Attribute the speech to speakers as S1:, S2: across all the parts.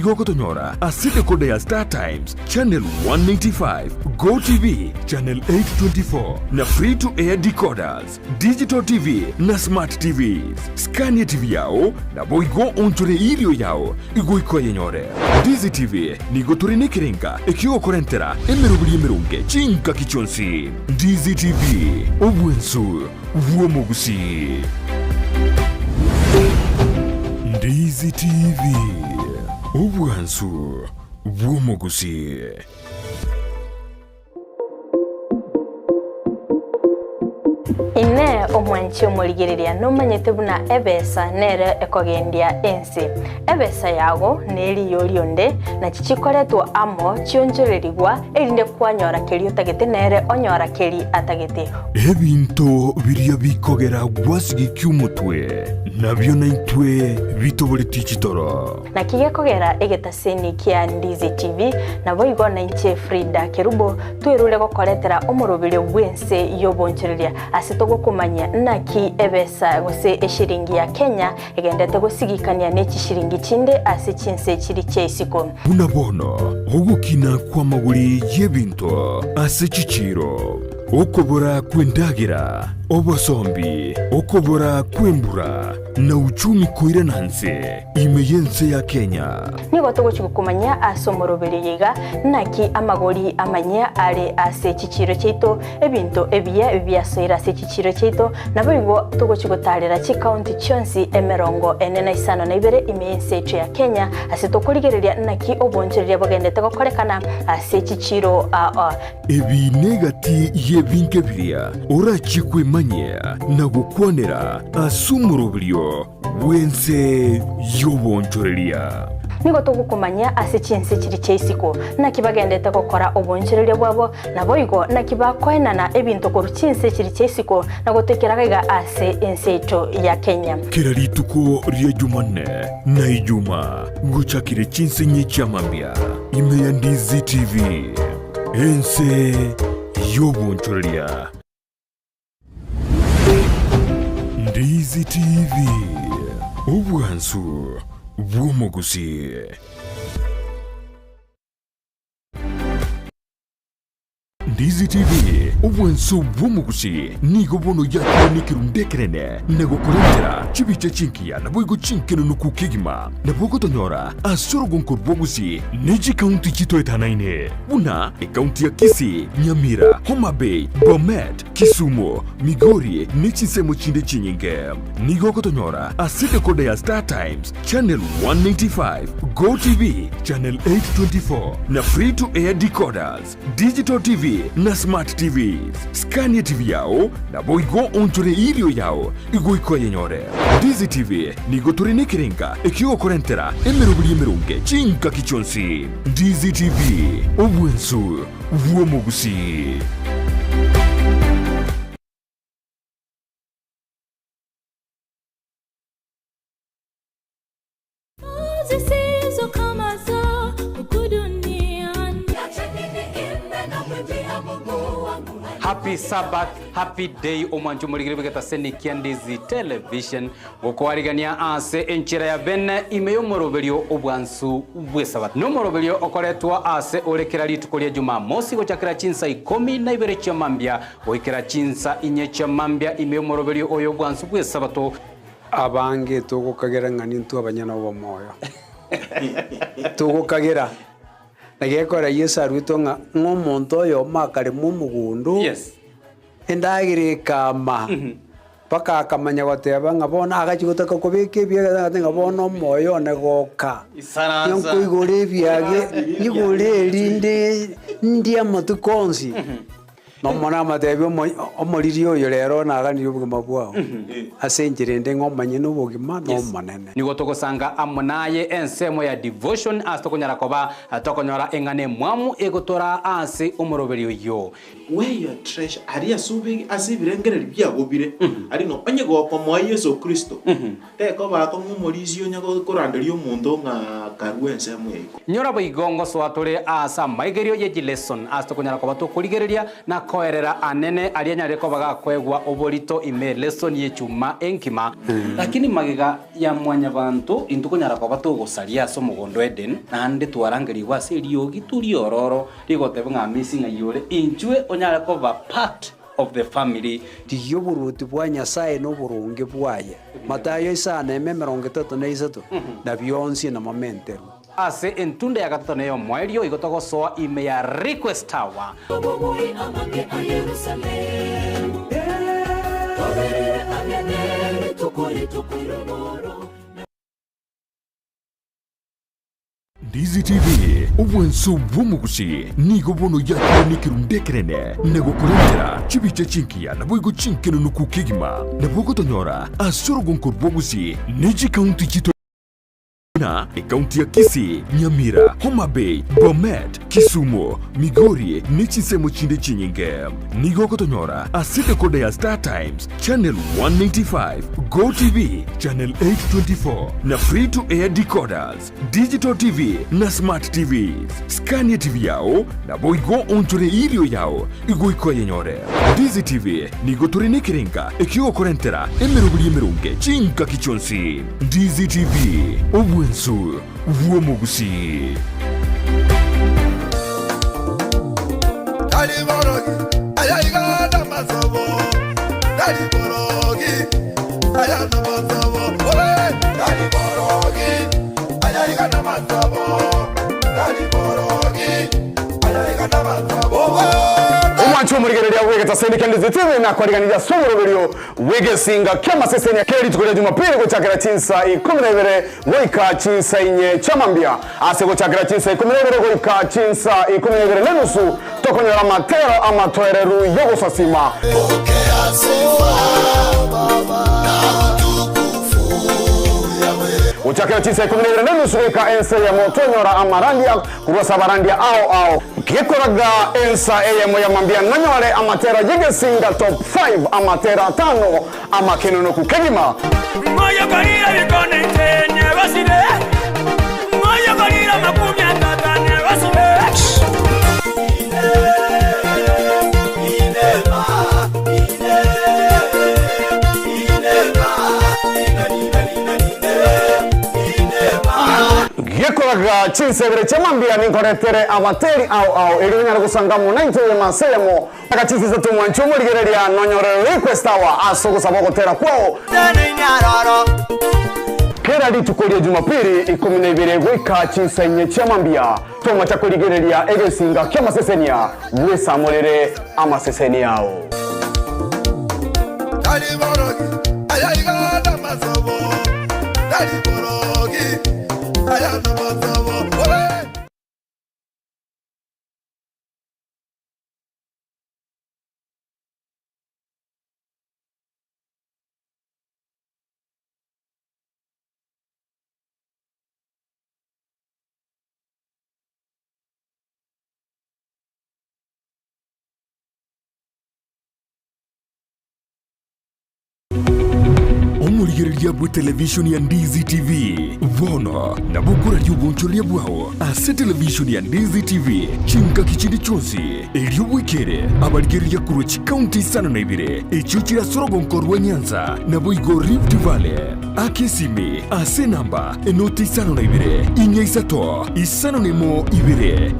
S1: nigo kotonyora asite kode ya Star Times channel 185, Go TV channel 824 na free to air decoders, digital TV na smart TVs. Scania TV yao na boigo onchore irio yao igo iko yenyore. Dizi TV nigo turine kirenga ekigo korentera emerubuli emerunge chinka kichonsi. Dizi TV obwensu vuomogusi. Dizi TV obwensu vuomogusi.
S2: Ine omwanchi omurigereria nomanyete buna ebesa nere ekogendia ensi. Ebesa yago neri yorionde na chichikoretwo amo chionjorerigwa erinde kwanyora keri utagete nere onyora keri atagete.
S1: Ebinto biria bikogera gwasigi kyumutwe nabyo naitwe bitobori chitoro.
S2: Na kigekogera egetaseni kia Ndizi TV na boigo na inche Frida Kerubo twerure gokoretera omurubire gwense yobonchereria asitogo kumanya naki ebesa gose eshiringi ya Kenya egendete gusigikania neki shiringi chinde ase chinse chiri chesiko.
S1: Unabono ogukina kwa maguri yebinto ase chichiro okobora kwendagira obosombi okobora kwembura na uchumi koire nanse imeyense ya Kenya.
S2: Nigo tugukumanya asomorobere yiga naki amagori amanya ale ase chichiro cheito ebinto ebyasoira ase chichiro cheito naboigo tuguchigotarira chi county chonsi emerongo enena isano na ibere imeyense echo ya Kenya ase tokurigereria naki obonchereria bogendete gokorekana ase chichiro
S1: ebi negati yebinke biria orachikwe manya na gukwanera asumurobrio wense yobonchoreria.
S2: Nigo tugukumanya ase chinse chiri cheisiko naki bagendete gokora obonchereria bwabo naboigo naki bakwenana ebinto koru chinse chiri cheisiko na gotekeraga ase ensecho ya Kenya.
S1: Kira rituko ria Jumanne na Ijuma guchakire chinse nyicha mambia imeya Ndizi TV ense yobonchoreria. Ndizi TV obwansu vuomogusi. Ndizi TV obwansu vuomogusi nigo bono yakire nikirundekerene nego kurentera chibiche chinkia na boigo chinkeno nukukigima na bogo tonyora asoro gonko bogusi neji county chito etanaine buna county ya Kisii, Nyamira, Homa Bay, Bomet, Kisumu, Migori nechi semo chinde chinyinge nigo kotonyora asite kode ya Star Times channel 185, Go TV channel 824 na free to air decoders, digital TV na smart TVs. Scania TV yao na boigo onchore irio yao igo iko yenyore. Dizi TV nigo turine kirenga ekigo korentera emerubuli emerunge chinka kichonsi. Dizi TV obwensu vuomogusi.
S3: Happy Sabbath, happy day omwanju muligire begeta seni Ndizi television gokoarigania ase enchira ya bene imeyo moroberio obwansu bwesabat no moroberio okoretwa ase orekera litukolia Jumamosi gochakira chinsa 10 na ibere cha mambia goikera chinsa inye cha mambia imeyo moroberio oyo bwansu bwesabato
S4: abange tugukagera ngani ntu abanyana bo moyo tugukagera nagekora Yesu arwito ngomuntu oyo makare mu mugundu
S3: yes
S4: endagire kama paka akamanya goteba ngabona agachigotaka kubike bya ngabona moyo negoka yonko igore byage igore linde ndia matukonsi nomona matebyo omoririo yo rero naganire ubugima bwao asenjire ngomanye n'ubugima no manene
S3: nigo togosanga amunaye ensemo ya devotion astokonyara koba atokonyora engane mwamu egotora ase omoroberio yo
S5: where your treasure ari asubi asibirengereri byagobire ari no onye goko mwa Yesu Kristo teko bako ngumorisi onyago koranderio omuntu nga karwense mwe
S3: nyora boigongo swatore asa maigerio ye lesson astokonyara koba to kurigereria na koerera anene aria nyareko bagakwegwa oborito ime lesson yechuma enkima lakini magiga ya mwanya bantu intuko nyarako batugusaria so mugondo Eden nande twarangeri wase riogi turi ororo rigotebe nga missing ayore inchwe onyareko ba part of the family
S4: tiyo buruti bwa Nyasaye no burunge bwaye Matayo 5:33 na byonsi na mamentero
S3: ase entunde ya gatatu neyo mwerio igotogo soa ime ya request tower
S1: DZTV ubwenso bw'omugusi nigo bono yakire kirundekerene nego kurengera chibiche chinkia na boigo chinkeno nukukigima na bogo tonyora asoro gonkor bwogusi neji county chito na kaunti ya Kisii, Nyamira, Homa Bay, Bomet, Kisumu, Migori, Nichisemo chinde chinyinge. Nigo kotonyora, asite kode ya Star Times, Channel 195, Go TV, Channel 824, na free to air decoders, Digital TV, na Smart TVs. Scania TV yao, na boigo onchore irio yao, igo iko yenyore. DZTV, nigo turine kirenga, ekio korentera, emerubuli emerunge, chinka kichonsi. DZTV, Wensu Womugusi.
S6: Umwanchu murigereria wegeta sendi kandi ziteve na kwariganira somoroberio wegesinga kama sesenya keri tukole Jumapili kuchakira chinsa 12 goika chinsa inye chamambia ase kuchakira chinsa 12 goika chinsa 12 nenusu tokonyera matero amatoereru yogo sasima pokea sifa baba na utukufu uchakira chinsa 12 nenusu goika ense ya motonyora amarandia kurwasa barandia ao kikoraga ensa eyemo ya mambia nanyore amatera jigesinga top 5 amatera 5 amakenono kukegima moyo kalira bikone tenye basire moyo kalira makumya tatane basire yekoraga chinsebere chamambia ninkoretere abateri au irinyara gusanga mu 90 masemo akachisisa tumwancho murigereria nonyore request hour asogosaba gotera kwao kera litukoria Jumapili 12 gwika chinsenye chamambia toma chakurigereria egesinga kyamasesenia wesamorere amaseseni yao
S1: Omurigereria bwe television ya DZTV vono na bukura ryubonchoria bwao ase television ya DZTV chinka kichindi chonsi elio wikere abarigereria kurochi county sana na ibire echuchira sorogonko rwa Nyanza na boigo Rift Valley akesimi ase namba enoti isano na ibire inya isato isano nemo ibire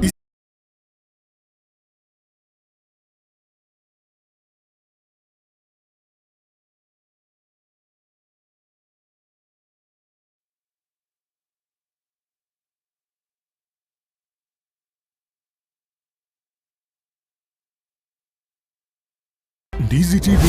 S1: DZTV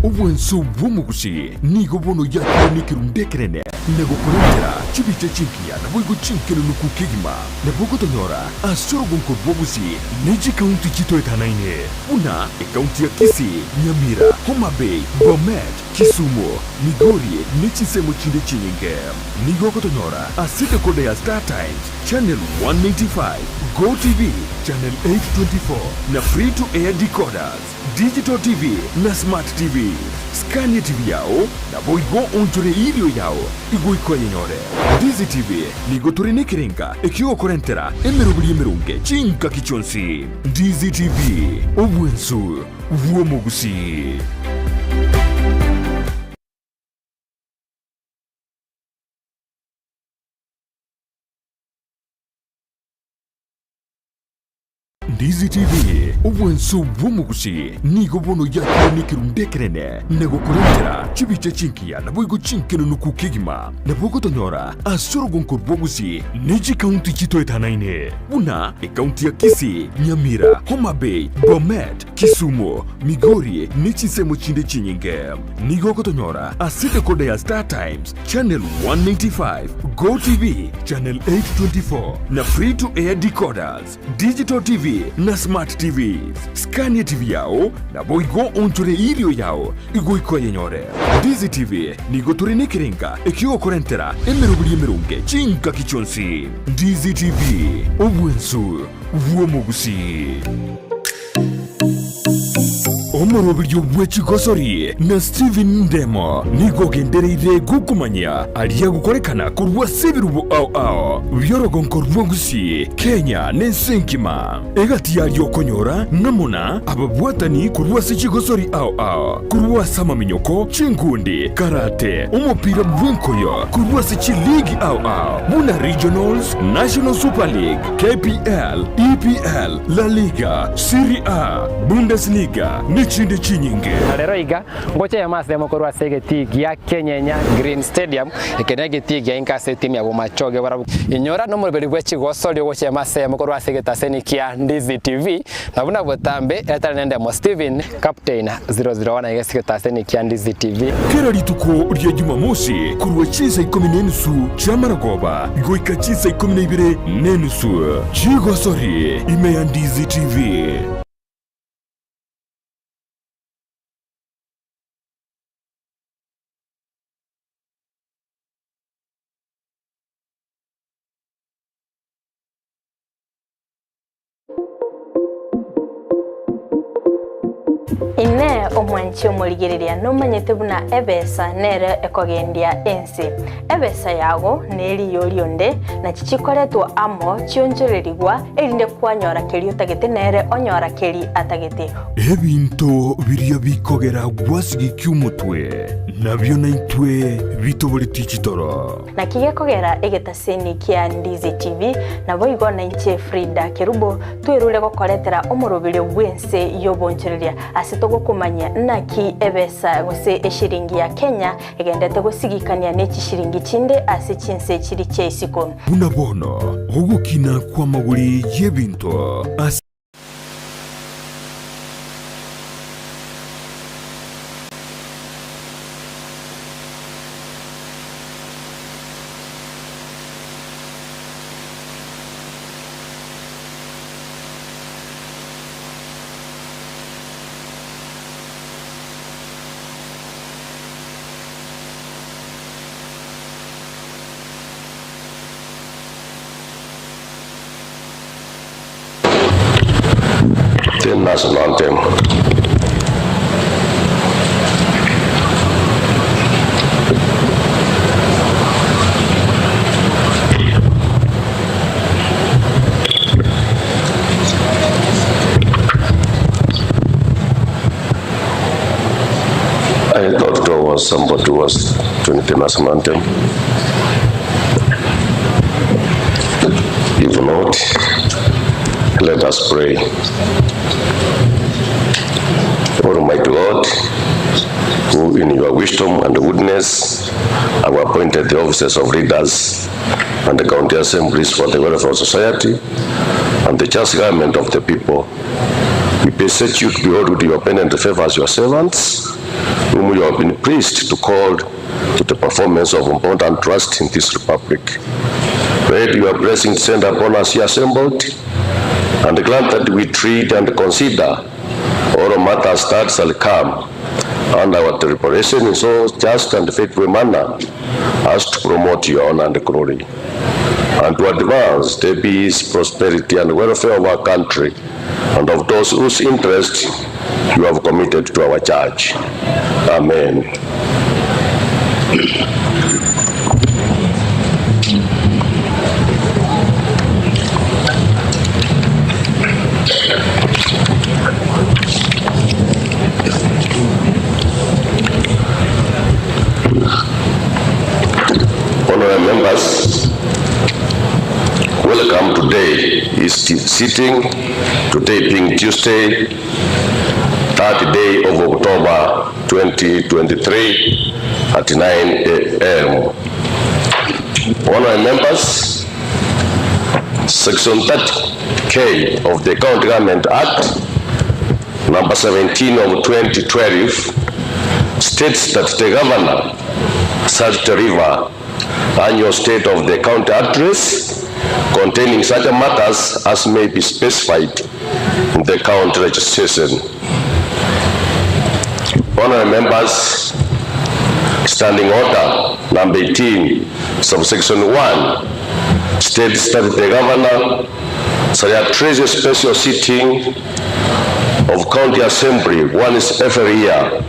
S1: ubwenso bw'omugusi nigo bono yakire nikirundekerene nego kurengera chibiche chinkia na boigo chinkeno nukukigima na bogo tonyora asoro gonko bwogusi neji county chito etanaine una county ya Kisii, Nyamira, Homa Bay, Bomet, Kisumu, Migori, Nichisemo chinde chinyinge nigo kotonyora asite kode ya Star Times, Channel 195, Go TV, Channel 824 na free to air decoders, Digital TV na Smart TV. Skania TV yao na boigo onjore irio yao iguikwa yenyore. Dizi TV nigo turine kirenga ekio korentera emerubuli emerunge chinka kichonsi. Dizi TV obwensu vuomugusi. Dizi TV obwensu bumugusi nigo bono yakire nikirundekerene nego kurentera chibiche chinkia na boigo chinkeno nukukigima na bogo tonyora asoro gonkor bogusi neji county chito etanaine buna county ya Kisii, Nyamira, Homa Bay, Bomet, Kisumu, Migori nechi semo chinde chinyinge nigo tonyora asite kode ya Star Times channel 195 Go TV channel 824 na free to air decoders Digital TV na Smart TV. Skania TV yao na boigo onjore irio yao iguiko yenyore. Dizi TV nigo turine kirenga ekio korentera emerubuli emerunge chinka kichonsi. Dizi TV obwensu vuomugusi. Omorobilyo bw'ekigosori na Steven Ndemo nigo gendereire gukumanya aliya gukorekana kurwa sebirubu ao byorogonko rwongusi Kenya n'ensenkima egati yalyo konyora namuna ababwatani kurwa sekigosori ao kurwa sama minyoko chingundi karate umupira bw'enkoyo kurwa sekiligi ao muna regionals National Super League KPL EPL La Liga Serie A Bundesliga chinde chinyinge
S7: rero iga ngoche ya mase mokorwa segeti ya Kenya Green Stadium ekenege tigi ya inkase timu ya bumachoge barabu inyora no mulbeli bwechi gosoli ngoche ya mase mokorwa segeta senikia Dizi TV na buna botambe etale nende mo Steven Captain 001 yesiketa senikia Dizi TV
S1: kera lituko rya Jumamosi kurwa chisa 10 chamaragoba goika chisa 12 chigosori ime ya Dizi TV.
S2: Ine omwanchi omurigereria nomanyete buna ebesa nere ekogendia ensi ebesa yago neri yorionde na chichikoretwa amo chionjorerigwa erinde kwanyora keri utagete nere onyora keri atagete
S1: ebinto biria bikogera gwasigi kyumutwe nabyo naitwe bitobole tichitoro
S2: na kigekogera egetaseni kia Dizi TV na boigo na inche Frida Kerubo twerule gokoretera omorobilyo bwense yobonchereria asitogo kumanya naki ebesa gose eshiringi ya Kenya egendete gusigikania nechi shiringi chinde ase chinse chiri cheisiko
S1: bunabono ogukina kwa maguri yebinto
S8: The national anthem. I thought there was somebody who was doing the national anthem. If not, let us pray. Almighty God, who in your wisdom and goodness have appointed the offices of leaders and the county assemblies for the welfare of society and the just government of the people, we beseech you to behold with your pen and favor as your servants, whom you have been pleased to call to the performance of important trust in this republic. Let your blessing descend upon us here assembled, and grant that we treat and consider all matters that shall come under our deliberation in so just and faithful manner as to promote your honor and glory. and to advance the peace, prosperity, and welfare of our country and of those whose interests you have committed to our church. Amen. Honorable members, welcome. Today is sitting to taping Tuesday, 3rd day of October 2023 at 9 a.m. Honorable members, Section 30K of the County Government Act, number 17 of 2012, states that the governor shall deliver annual state of the county address containing such matters as may be specified in the county legislation. Honorable members, Standing Order number 18, subsection 1, states that the governor shall address a special sitting of county assembly once every year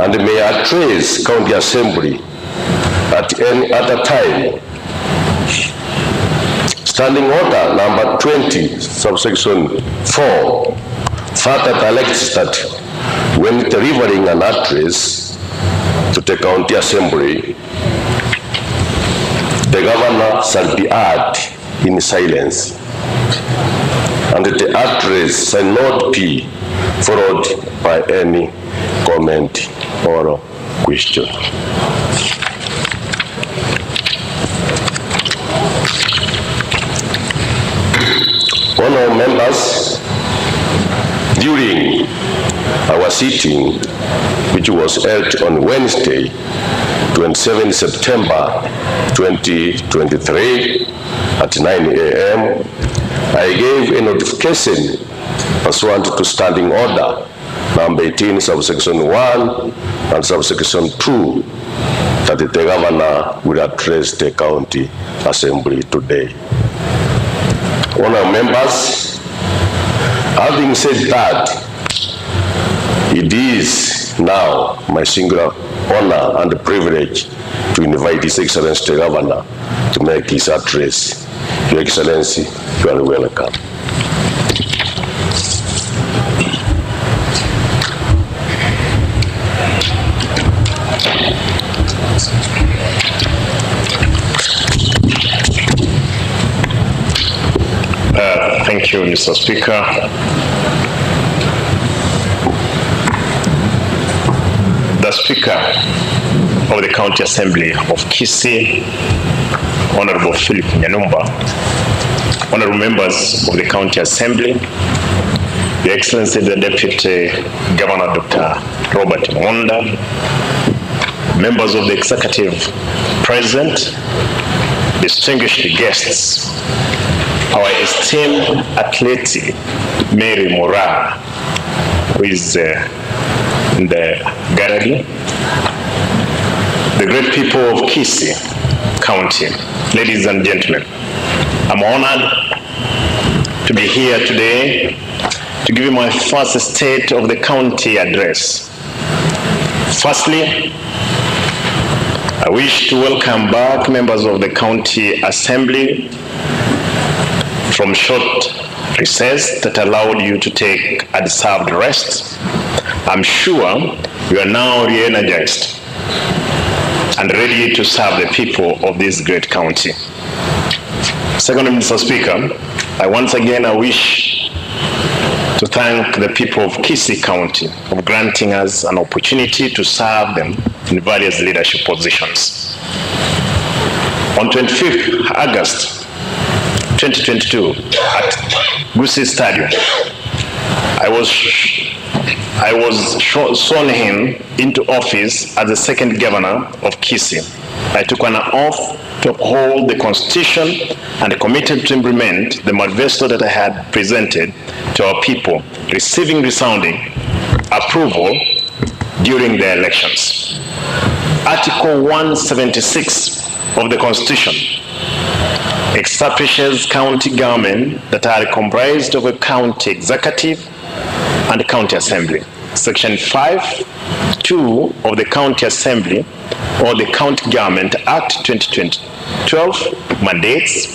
S8: and may address county assembly at any other time. Standing Order number 20, subsection 4, further directs that when delivering an address to the county assembly, the governor shall be heard in silence, and the address shall not be followed by any comment or question. Honorable members, during our sitting, which was held on Wednesday, 27 September 2023 at 9 a.m., I gave a notification pursuant to Standing Order number 18, subsection 1 and subsection 2, that the governor will address the county assembly today. Honorable members, having said that, it is now my singular honor and privilege to invite His Excellency the Governor to make his address. Your Excellency, you are welcome.
S9: Thank you, Mr. Speaker. The Speaker of the County Assembly of Kisii, Honorable Philip Nyanumba, honorable members of the County Assembly, Your Excellency the Deputy Governor Dr. Robert Monda, members of the Executive President, distinguished guests, our esteemed athlete Mary Mora, who is in the gallery, the great people of Kisii County, ladies and gentlemen, I'm honored to be here today to give you my first State of the County address. Firstly, I wish to welcome back members of the County Assembly from short recess that allowed you to take a deserved rest. I'm sure you are now re-energized and ready to serve the people of this great county. Secondly, Mr. Speaker, I wish to thank the people of Kisii County for granting us an opportunity to serve them in various leadership positions. On 25th August 2022 at Kisii Stadium, I was sworn into office as the second governor of Kisii. I took an oath to uphold the Constitution and committed to implement the manifesto that I had presented to our people, receiving resounding approval during the elections. Article 176 of the Constitution establishes county government that are comprised of a county executive and county assembly. Section 5(2) of the County Assembly or the County Government Act 2012 mandates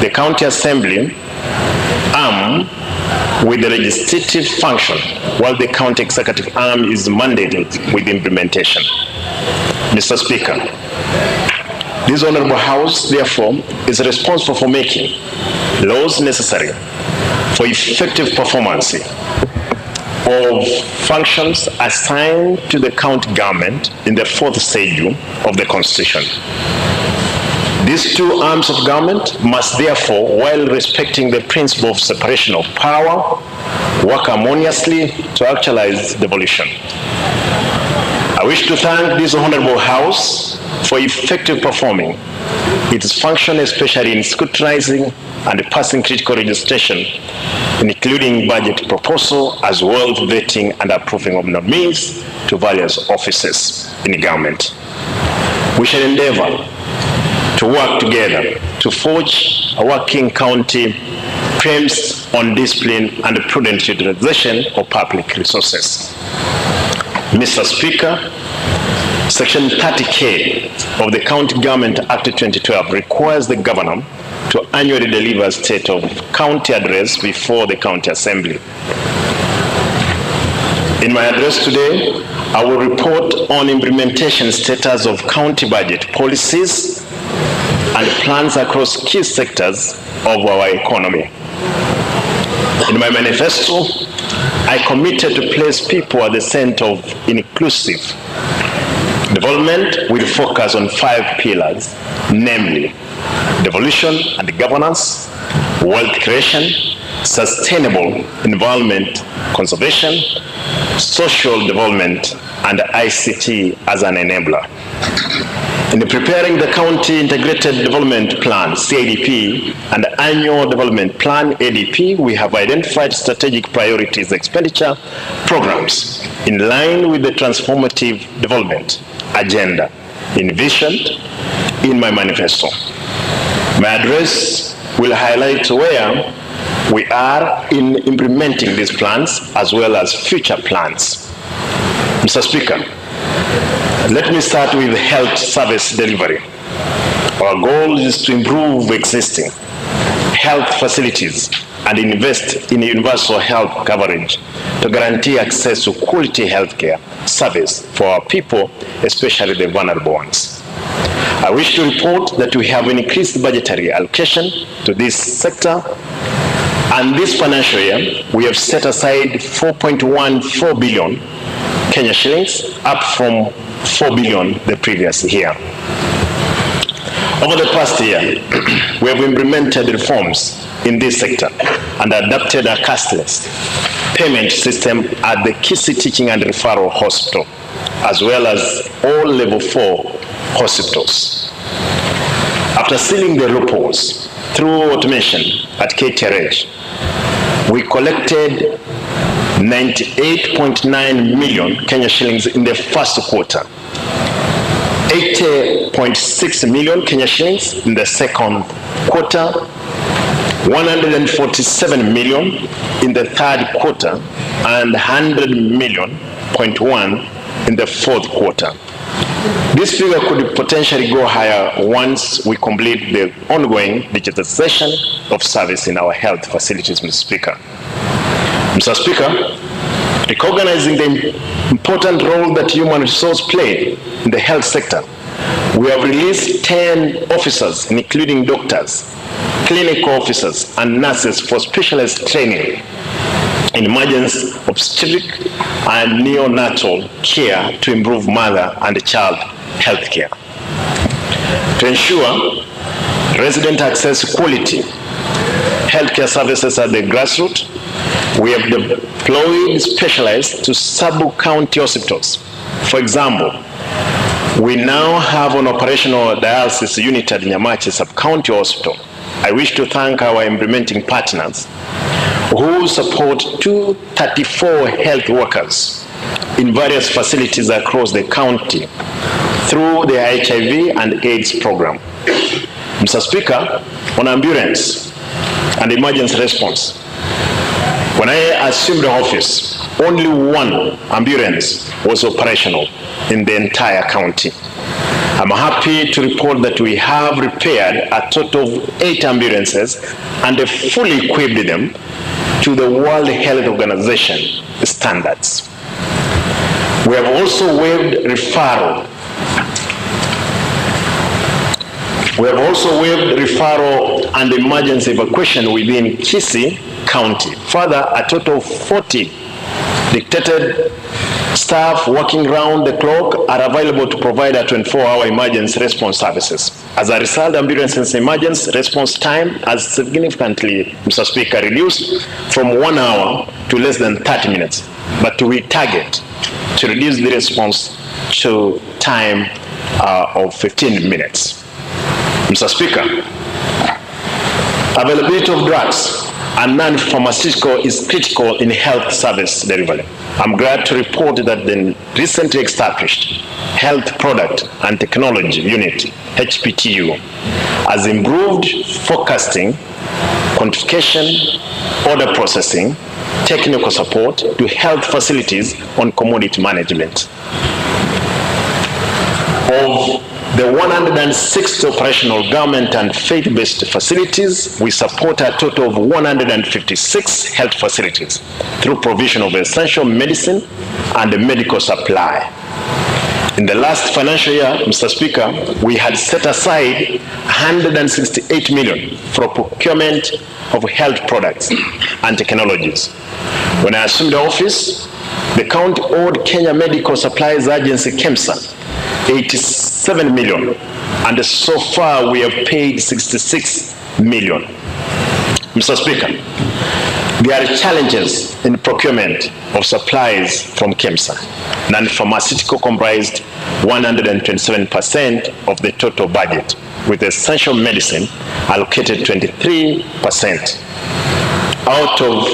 S9: the County Assembly arm with the legislative function, while the County Executive arm is mandated with implementation. Mr. Speaker, this Honorable House, therefore, is responsible for making laws necessary for effective performance of functions assigned to the county government in the 4th schedule of the Constitution. These two arms of government must therefore, while respecting the principle of separation of power, work harmoniously to actualize devolution. I wish to thank this Honorable House for effective performing its function, especially in scrutinizing and passing critical legislation, including budget proposal, as well as vetting and approving of nominees to various offices in government. We shall endeavor to work together to forge a working county premised on discipline and prudent utilization of public resources. Mr. Speaker, Section 30K of the County Government Act 2012 requires the governor to annually deliver a state of county address before the County Assembly. In my address today, I will report on implementation status of county budget policies and plans across key sectors of our economy. In my manifesto, I committed to place people at the center of inclusive development with focus on 5 pillars, namely devolution and governance, wealth creation, sustainable environment conservation, social development, and ICT as an enabler. In preparing the County Integrated Development Plan, CIDP, and Annual Development Plan, ADP, we have identified strategic priorities expenditure programs in line with the transformative development agenda envisioned in my manifesto. My address will highlight where we are in implementing these plans as well as future plans. Mr. Speaker, let me start with health service delivery. Our goal is to improve existing health facilities and invest in universal health coverage to guarantee access to quality healthcare service for our people, especially the vulnerable ones. I wish to report that we have increased budgetary allocation to this sector, and this financial year we have set aside 4.14 billion Kenya shillings, up from 4 billion the previous year. Over the past year, we have implemented reforms in this sector and adopted a cashless payment system at the Kisii Teaching and Referral Hospital, as well as all level 4 hospitals. After sealing the loopholes through automation at KTRH, we collected 98.9 million Kenya shillings in the first quarter, 80.6 million Kenya shillings in the second quarter, 147 million in the third quarter, and 100 million in the fourth quarter. This figure could potentially go higher once we complete the ongoing digitization of service in our health facilities, Mr. Speaker. Mr. Speaker, recognizing the important role that human resources play in the health sector, we have released 10 officers, including doctors, clinical officers, and nurses for specialized training in emergency obstetric and neonatal care to improve mother and child health care. To ensure resident access to quality healthcare services at the grassroots, we have deployed specialists to sub-county hospitals. For example, we now have an operational dialysis unit at Nyamachi Sub-County Hospital. I wish to thank our implementing partners who support 234 health workers in various facilities across the county through the HIV and AIDS program. Mr. Speaker, on ambulance and emergency response, when I assumed the office, only one ambulance was operational in the entire county. I'm happy to report that we have repaired a total of 8 ambulances and fully equipped them to the World Health Organization standards. We have also waived referral. And emergency evacuation within Kisii County. Further, a total of 40 dictated staff working round the clock are available to provide a 24-hour emergency response services. As a result, ambulance emergency response time has significantly, Mr. Speaker, reduced from 1 hour to less than 30 minutes. But we target to reduce the response to time of 15 minutes. Mr. Speaker, availability of drugs and non-pharmaceutical is critical in health service delivery. I'm glad to report that the recently established Health Product and Technology Unit, HPTU, has improved forecasting, quantification, order processing, technical support to health facilities on commodity management. Of the 160 operational government and faith-based facilities, we support a total of 156 health facilities through provision of essential medicine and medical supply. In the last financial year, Mr. Speaker, we had set aside 168 million for procurement of health products and technologies. When I assumed the office, the county owed Kenya Medical Supplies Agency, KEMSA, 87 million, and so far we have paid 66 million. Mr. Speaker, there are challenges in procurement of supplies from KEMSA. Non-pharmaceutical comprised 127% of the total budget, with essential medicine allocated 23%. Out of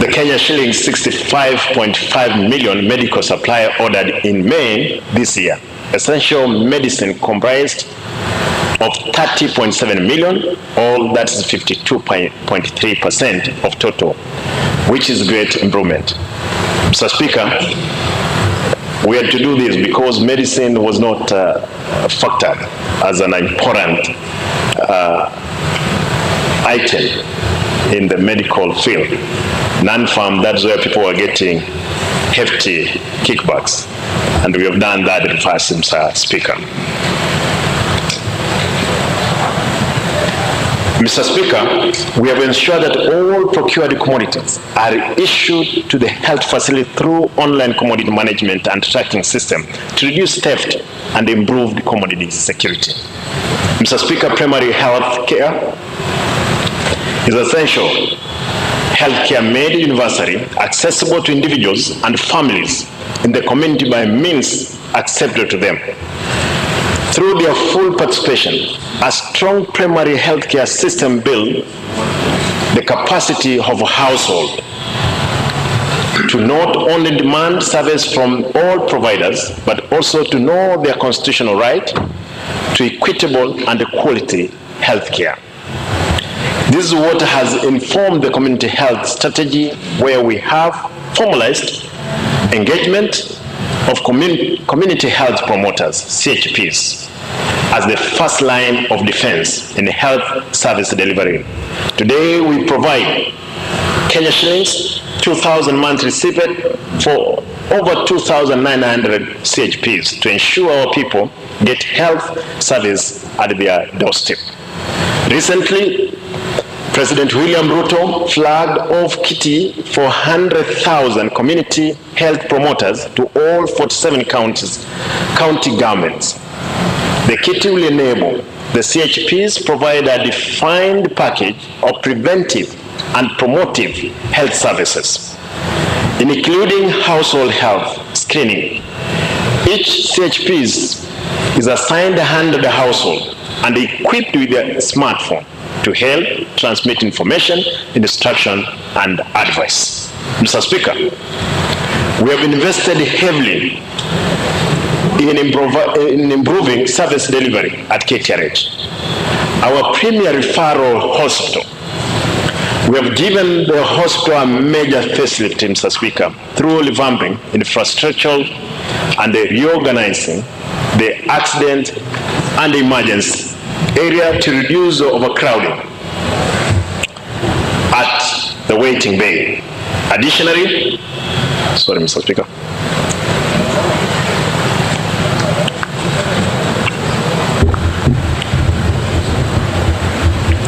S9: the Kenya shillings 65.5 million medical supply ordered in May this year, essential medicine comprised of 30.7 million, all that is 52.3% of total, which is great improvement. Mr. Speaker, we had to do this because medicine was not factored as an important item in the medical field. Non-farm, that's where people are getting hefty kickbacks. And we have done that in first, Mr. Speaker. Mr. Speaker, we have ensured that all procured commodities are issued to the health facility through online commodity management and tracking system to reduce theft and improve the commodity security. Mr. Speaker, primary health care is essential healthcare made universally accessible to individuals and families in the community by means acceptable to them. Through their full participation, a strong primary healthcare system builds the capacity of a household to not only demand service from all providers, but also to know their constitutional right to equitable and quality healthcare. This is what has informed the community health strategy, where we have formalized engagement of community health promoters, CHPs, as the first line of defense in health service delivery. Today, we provide Kenya shillings 2,000 monthly receipt for over 2,900 CHPs to ensure our people get health service at their doorstep. Recently, President William Ruto flagged off kitty for 100,000 community health promoters to all 47 county governments. The kitty will enable the CHPs provide a defined package of preventive and promotive health services, including household health screening. Each CHP is assigned a 100 household and equipped with a smartphone to help transmit information, instruction, and advice. Mr. Speaker, we have invested heavily in improving service delivery at KTRH. Our premier referral hospital, we have given the hospital a major facelift, Mr. Speaker, through revamping infrastructural and reorganizing the accident and emergency area to reduce overcrowding at the waiting bay. Additionally, sorry, Mr. Speaker.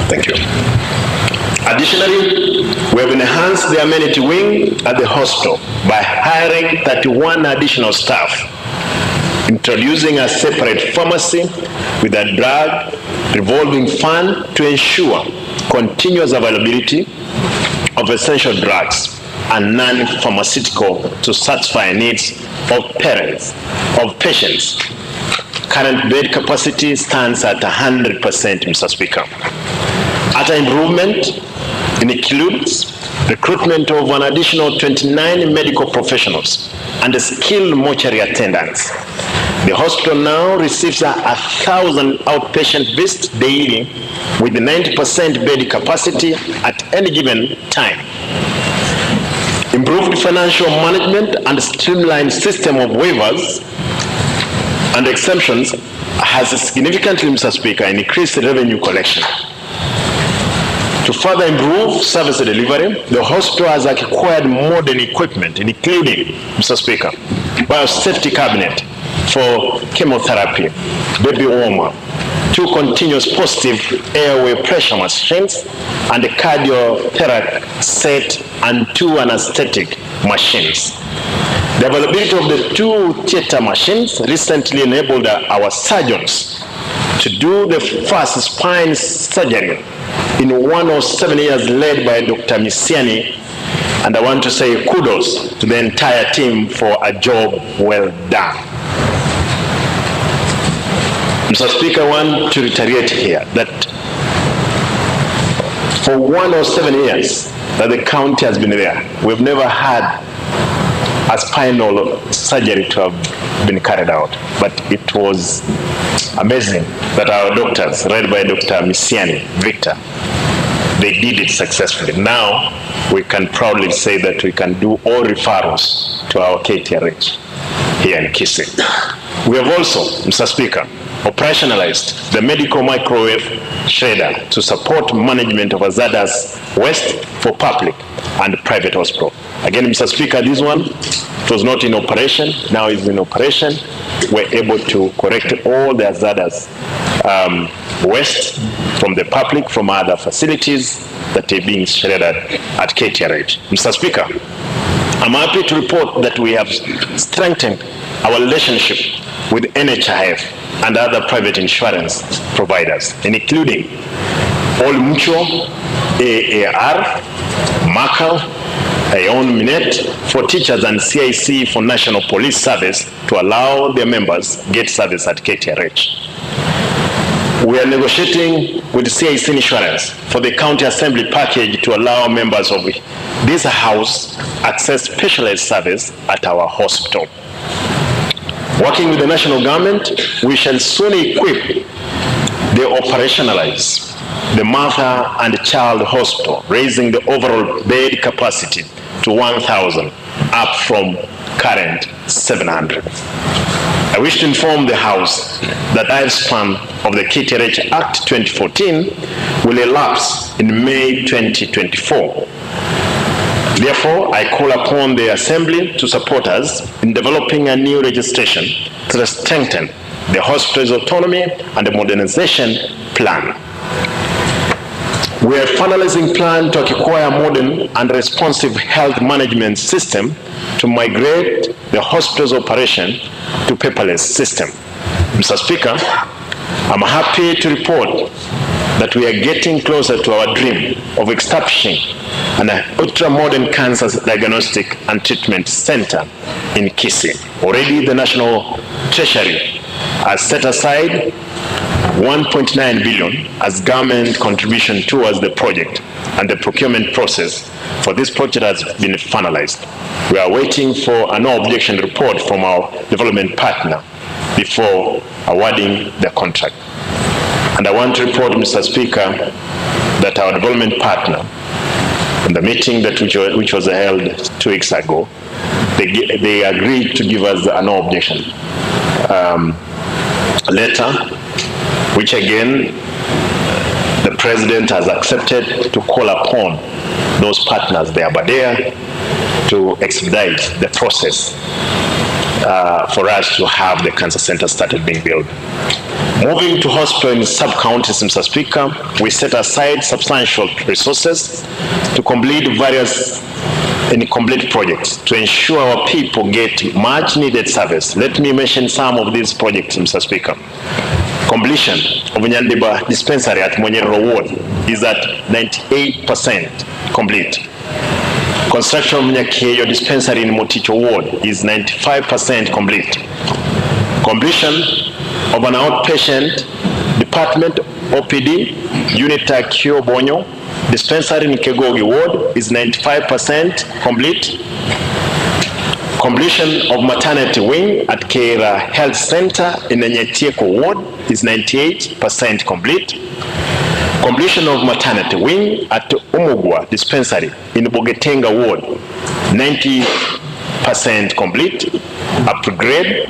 S9: Thank you. Additionally, we have enhanced the amenity wing at the hospital by hiring 31 additional staff, introducing a separate pharmacy with a drug revolving fund to ensure continuous availability of essential drugs and non-pharmaceutical to satisfy needs of patients. Current bed capacity stands at 100%, Mr. Speaker. Other improvement includes recruitment of an additional 29 medical professionals and skilled mortuary attendants. The hospital now receives 1,000 outpatient visits daily with 90% bed capacity at any given time. Improved financial management and streamlined system of waivers and exemptions has significantly, Mr. Speaker, increased revenue collection. To further improve service delivery, the hospital has acquired modern equipment, including, Mr. Speaker, biosafety cabinet for chemotherapy, baby warmer, 2 continuous positive airway pressure machines, and a cardiothoracic set and 2 anesthetic machines. The availability of the 2 theater machines recently enabled our surgeons to do the first spine surgery in 107 years led by Dr. Misiani, and I want to say kudos to the entire team for a job well done. Mr. Speaker, I want to reiterate here that for 107 years that the county has been there, we've never had a spinal surgery to have been carried out. But it was amazing that our doctors, led by Dr. Misiani, Victor, they did it successfully. Now we can proudly say that we can do all referrals to our KTRH here in Kisii. We have also, Mr. Speaker, operationalized the medical microwave shredder to support management of hazardous waste for public and private hospital. Again, Mr. Speaker, this one, it was not in operation, now it's in operation. We're able to correct all the hazardous waste from the public, from other facilities that are being shredded at KTRH. Mr. Speaker, I'm happy to report that we have strengthened our relationship with NHIF and other private insurance providers, including All Mutual, AAR, Makal, Aeon Minet for teachers, and CIC for National Police Service to allow their members get service at KTRH. We are negotiating with CIC Insurance for the county assembly package to allow members of this house access specialized service at our hospital. Working with the national government, we shall soon equip the operationalize the mother and child hospital, raising the overall bed capacity to 1,000, up from current 700. I wish to inform the House that the lifespan of the KTRH Act 2014 will elapse in May 2024. Therefore, I call upon the Assembly to support us in developing a new legislation to strengthen the hospital's autonomy and the modernization plan. We are finalizing plan to acquire a modern and responsive health management system to migrate the hospital's operation to paperless system. Mr. Speaker, I'm happy to report that we are getting closer to our dream of establishing an ultra-modern cancer diagnostic and treatment center in Kisii. Already the National Treasury has set aside 1.9 billion as government contribution towards the project, and the procurement process for this project has been finalized. We are waiting for a no objection report from our development partner before awarding the contract. And I want to report, Mr. Speaker, that our development partner, in the meeting which was held 2 weeks ago, they agreed to give us a no objection letter, which again the President has accepted to call upon those partners there, but there to expedite the process for us to have the cancer center started being built. Moving to hospital in sub-counties, Mr. Speaker, we set aside substantial resources to complete various incomplete projects to ensure our people get much needed service. Let me mention some of these projects, Mr. Speaker. Completion of Nyandiba dispensary at Monyero Ward is at 98% complete. Construction of Nyakeyo dispensary in Moticho Ward is 95% complete. Completion of an outpatient department OPD unit at Kiobonyo dispensary in Kegogi Ward is 95% complete. Completion of maternity wing at Kera Health Center in the Nyetieko Ward is 98% complete. Completion of maternity wing at Umugwa dispensary in Bogetenga Ward, 90% complete. Upgrade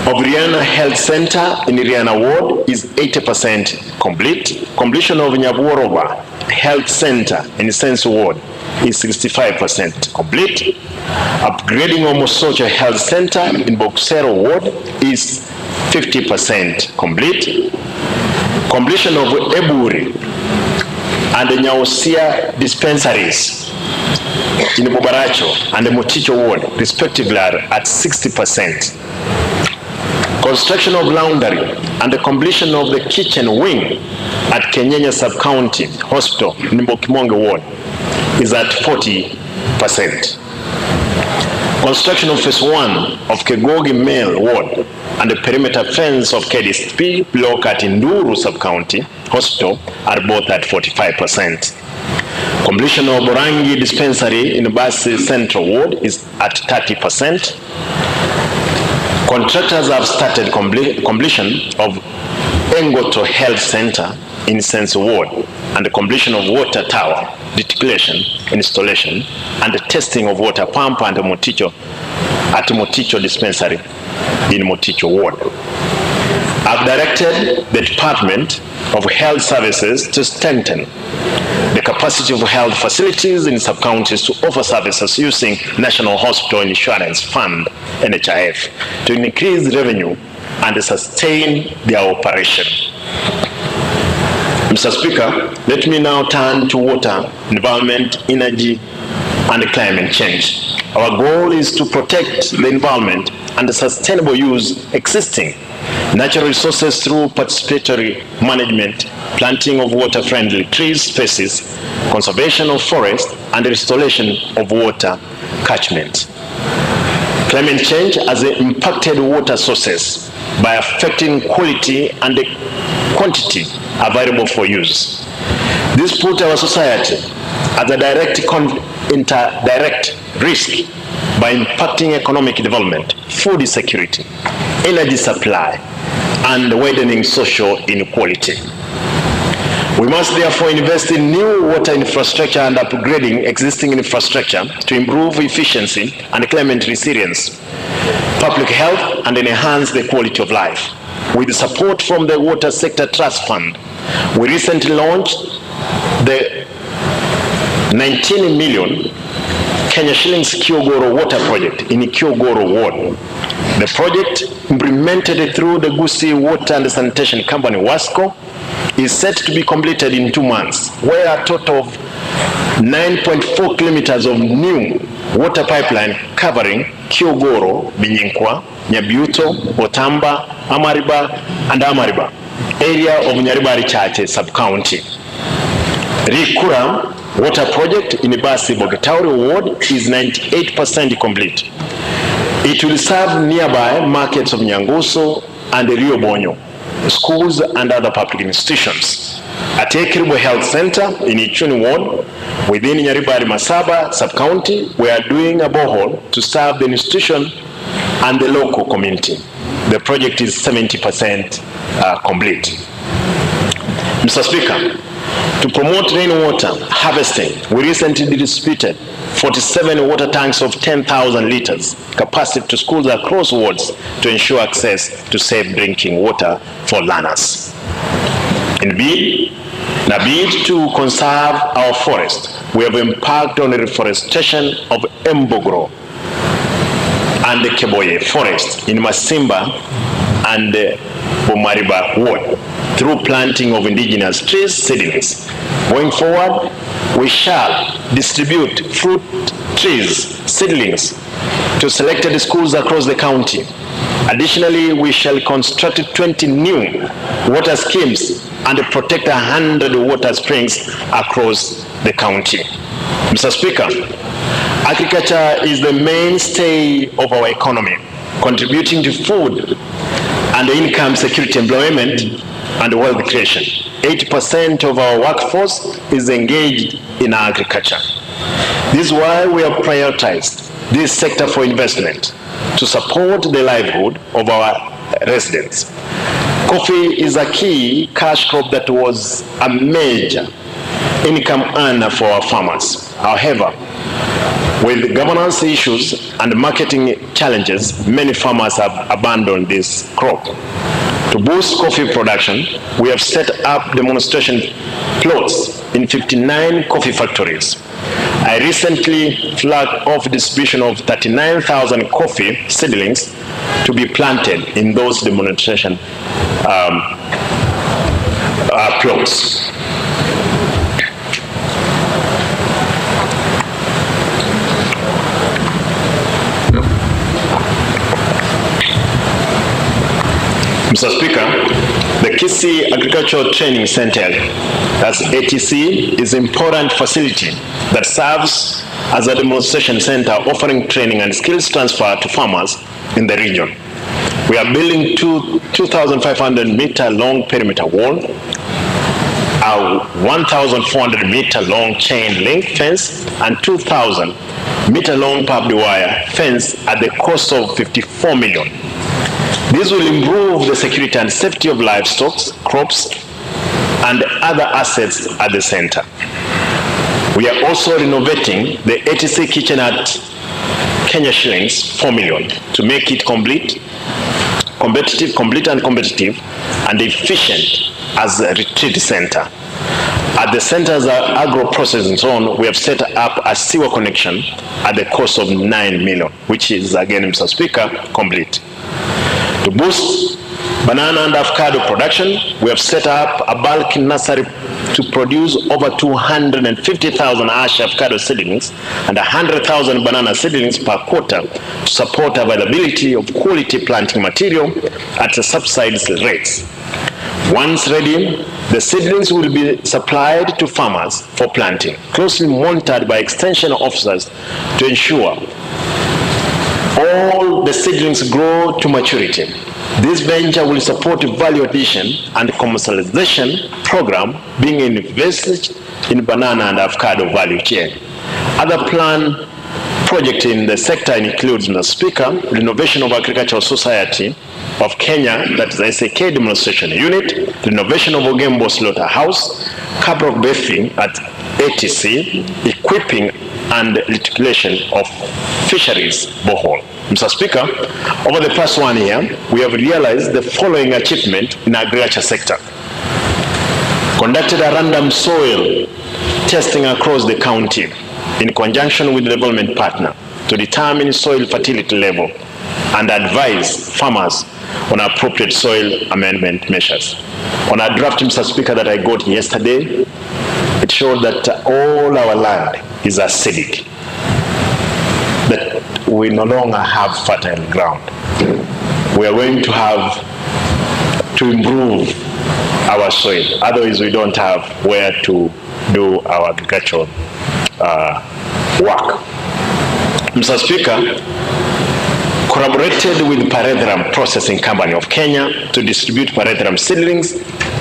S9: of Riana Health Center in Riana Ward is 80% complete. Completion of Nyabuorova Health Center in Sense Ward is 65% complete. Upgrading of Mosocho Health Center in Boxero Ward is 50% complete. Completion of Eburi and the Nyausia dispensaries in Bobaracho and the Moticho Ward respectively are at 60%. Construction of laundry and the completion of the kitchen wing at Kenyanya Sub-County Hospital in Bokimonge Ward is at 40%. Construction of phase 1 of Kegogi Male Ward and the perimeter fence of KDSP block at Induru Sub-County Hospital are both at 45%. Completion of Borangi Dispensary in Basi Central Ward is at 30%. Contractors have started completion of Engoto Health Center in Sense Ward and the completion of water tower, reticulation, installation, and the testing of water pump and Moticho at Moticho Dispensary in Moticho Ward. I've directed the Department of Health Services to strengthen the capacity of health facilities in sub-counties to offer services using National Hospital Insurance Fund, NHIF, to increase revenue and sustain their operation. Mr. Speaker, let me now turn to water, environment, energy, and climate change. Our goal is to protect the environment and the sustainable use existing natural resources through participatory management, planting of water-friendly trees species, conservation of forest, and the restoration of water catchment. Climate change has impacted water sources by affecting quality and the quantity available for use. This put our society at a indirect risk by impacting economic development, food security, energy supply, and widening social inequality. We must therefore invest in new water infrastructure and upgrading existing infrastructure to improve efficiency and climate resilience, public health, and enhance the quality of life. With support from the Water Sector Trust Fund, we recently launched the 19 million Kenya shillings Kiogoro water project in Kiogoro Ward. The project, implemented through the Kisii Water and Sanitation Company, WASCO, is set to be completed in 2 months, where a total of 9.4 kilometers of new water pipeline covering Kiogoro, Binyinkwa, Nyabiuto, Otamba, Amariba, and Amariba, area of Nyaribari Chache sub-county. Rikura water project in Ibasi Bogetauri Ward is 98% complete. It will serve nearby markets of Nyanguso and Rio Bonyo, schools and other public institutions. At Ekiribo Health Center in Ichuni Ward, within Nyaribari Masaba sub-county, we are doing a borehole to serve the institution and the local community. The project is 70% complete. Mr. Speaker, to promote rainwater harvesting, we recently distributed 47 water tanks of 10,000 liters capacity to schools across wards to ensure access to safe drinking water for learners. In a bid to conserve our forest, we have embarked on the reforestation of Mbogro and the Keboye forest in Masimba and the Bomariba ward through planting of indigenous trees seedlings. Going forward, we shall distribute fruit trees seedlings to selected schools across the county. Additionally, we shall construct 20 new water schemes and protect 100 water springs across the county. Mr. Speaker, agriculture is the mainstay of our economy, contributing to food and income security, employment, and wealth creation. 80% of our workforce is engaged in agriculture. This is why we have prioritized this sector for investment to support the livelihood of our residents. Coffee is a key cash crop that was a major income earner for our farmers. However, with governance issues and marketing challenges, many farmers have abandoned this crop. To boost coffee production, we have set up demonstration plots in 59 coffee factories. I recently flagged off distribution of 39,000 coffee seedlings to be planted in those demonstration plots. Mr. Speaker, the Kisii Agricultural Training Center, that's ATC, is an important facility that serves as a demonstration center offering training and skills transfer to farmers in the region. We are building 2,500 meter long perimeter wall, a 1,400 meter long chain link fence, and 2,000 meter long barbed wire fence at the cost of 54 million. This will improve the security and safety of livestock, crops, and other assets at the center. We are also renovating the ATC kitchen at Kenya shillings 4 million to make it complete and competitive and efficient as a retreat center. At the center's agro-processing zone, we have set up a sewer connection at the cost of 9 million, which is, again, Mr. Speaker, complete. To boost banana and avocado production, we have set up a bulk nursery to produce over 250,000 ash avocado seedlings and 100,000 banana seedlings per quarter to support availability of quality planting material at subsidized rates. Once ready, the seedlings will be supplied to farmers for planting, closely monitored by extension officers to ensure all the seedlings grow to maturity. This venture will support value addition and commercialization program being invested in banana and avocado value chain. Other planned projects in the sector includes, Mr. Speaker, renovation of Agricultural Society of Kenya, that is SAK demonstration unit, renovation of Ogembo Slaughterhouse, capital bathing at ATC, equipping and reticulation of fisheries borehole. Mr. Speaker, over the past 1 year, we have realized the following achievement in agriculture sector. Conducted a random soil testing across the county in conjunction with the development partner to determine soil fertility level and advise farmers on appropriate soil amendment measures. On a draft, Mr. Speaker, that I got yesterday, it showed that all our land is acidic, that we no longer have fertile ground. We are going to have to improve our soil, otherwise we don't have where to do our agricultural work. Mr. Speaker, collaborated with Pyrethrum Processing Company of Kenya to distribute pyrethrum seedlings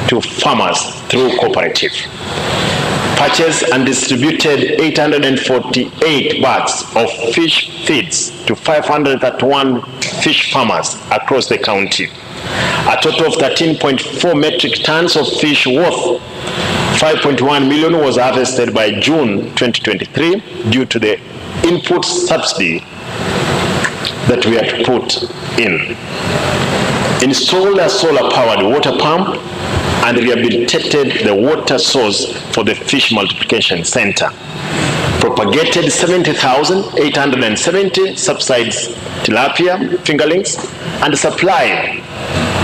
S9: to farmers through cooperative. purchased and distributed 848 bags of fish feeds to 531 fish farmers across the county. A total of 13.4 metric tons of fish worth 5.1 million was harvested by June 2023 due to the input subsidy that we had put in. Installed a solar-powered water pump and rehabilitated the water source for the fish multiplication center. Propagated 70,870 subsidized tilapia fingerlings and supplied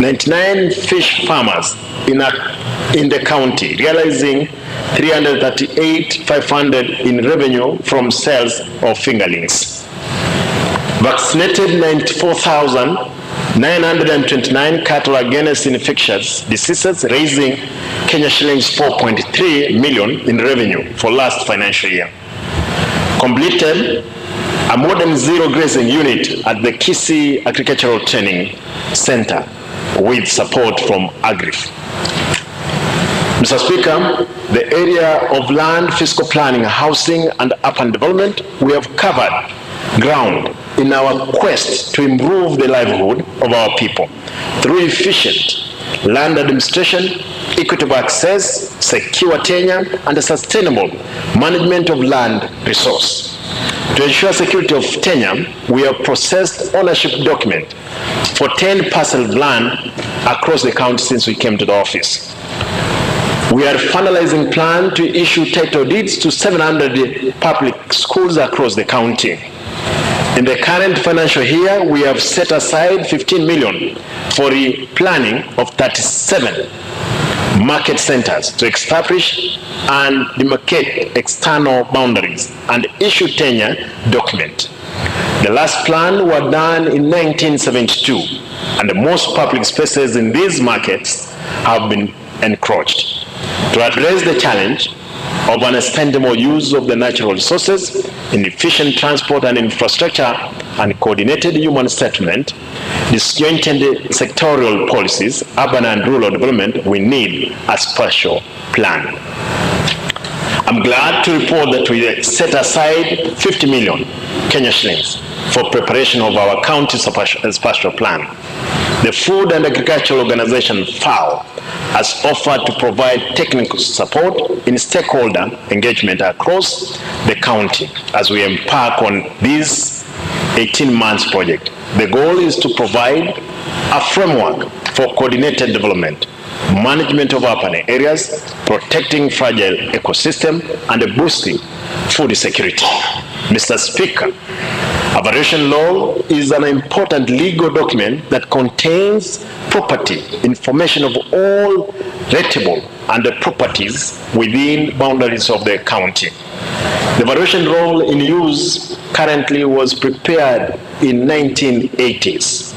S9: 99 fish farmers in the county, realizing 338,500 in revenue from sales of fingerlings. Vaccinated 94,929 cattle against infectious diseases, raising Kenya shillings 4.3 million in revenue for last financial year. Completed a modern zero grazing unit at the Kisii Agricultural Training Center with support from Agrif. Mr. Speaker, the area of land, fiscal planning, housing, and urban development, we have covered ground in our quest to improve the livelihood of our people through efficient land administration, equitable access, secure tenure, and a sustainable management of land resource. To ensure security of tenure, we have processed ownership document for 10 parcels of land across the county since we came to the office. We are finalizing plan to issue title deeds to 700 public schools across the county. In the current financial year, we have set aside 15 million for the planning of 37 market centers to establish and demarcate external boundaries and issue tenure document. The last plan was done in 1972, and the most public spaces in these markets have been encroached. To address the challenge of unsustainable use of the natural resources, inefficient transport and infrastructure, and coordinated human settlement, disjointed sectorial policies, urban and rural development, we need a special plan. I'm glad to report that we set aside 50 million Kenya shillings for preparation of our county spatial plan. The Food and Agricultural Organization, FAO, has offered to provide technical support in stakeholder engagement across the county as we embark on this 18 months project. The goal is to provide a framework for coordinated development, management of urban areas, protecting fragile ecosystem, and boosting food security. Mr. Speaker, a variation law is an important legal document that contains property information of all rateable and the properties within boundaries of the county. The variation law in use currently was prepared in 1980s,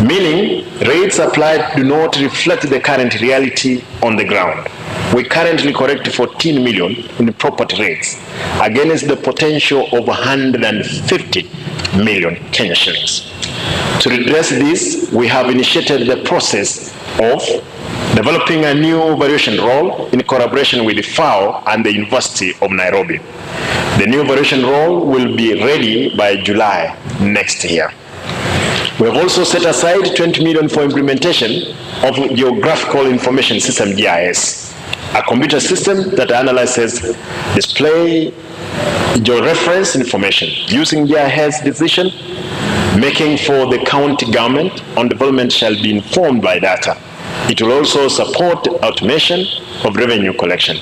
S9: meaning rates applied do not reflect the current reality on the ground. We currently collect 14 million in property rates against the potential of 150 million Kenya shillings. To redress this, we have initiated the process of developing a new valuation role in collaboration with the FAO and the University of Nairobi. The new valuation role will be ready by July next year. We have also set aside 20 million for implementation of Geographical Information System, GIS, a computer system that analyzes display georeference information using GIS decision making for the county government on development shall be informed by data. It will also support automation of revenue collection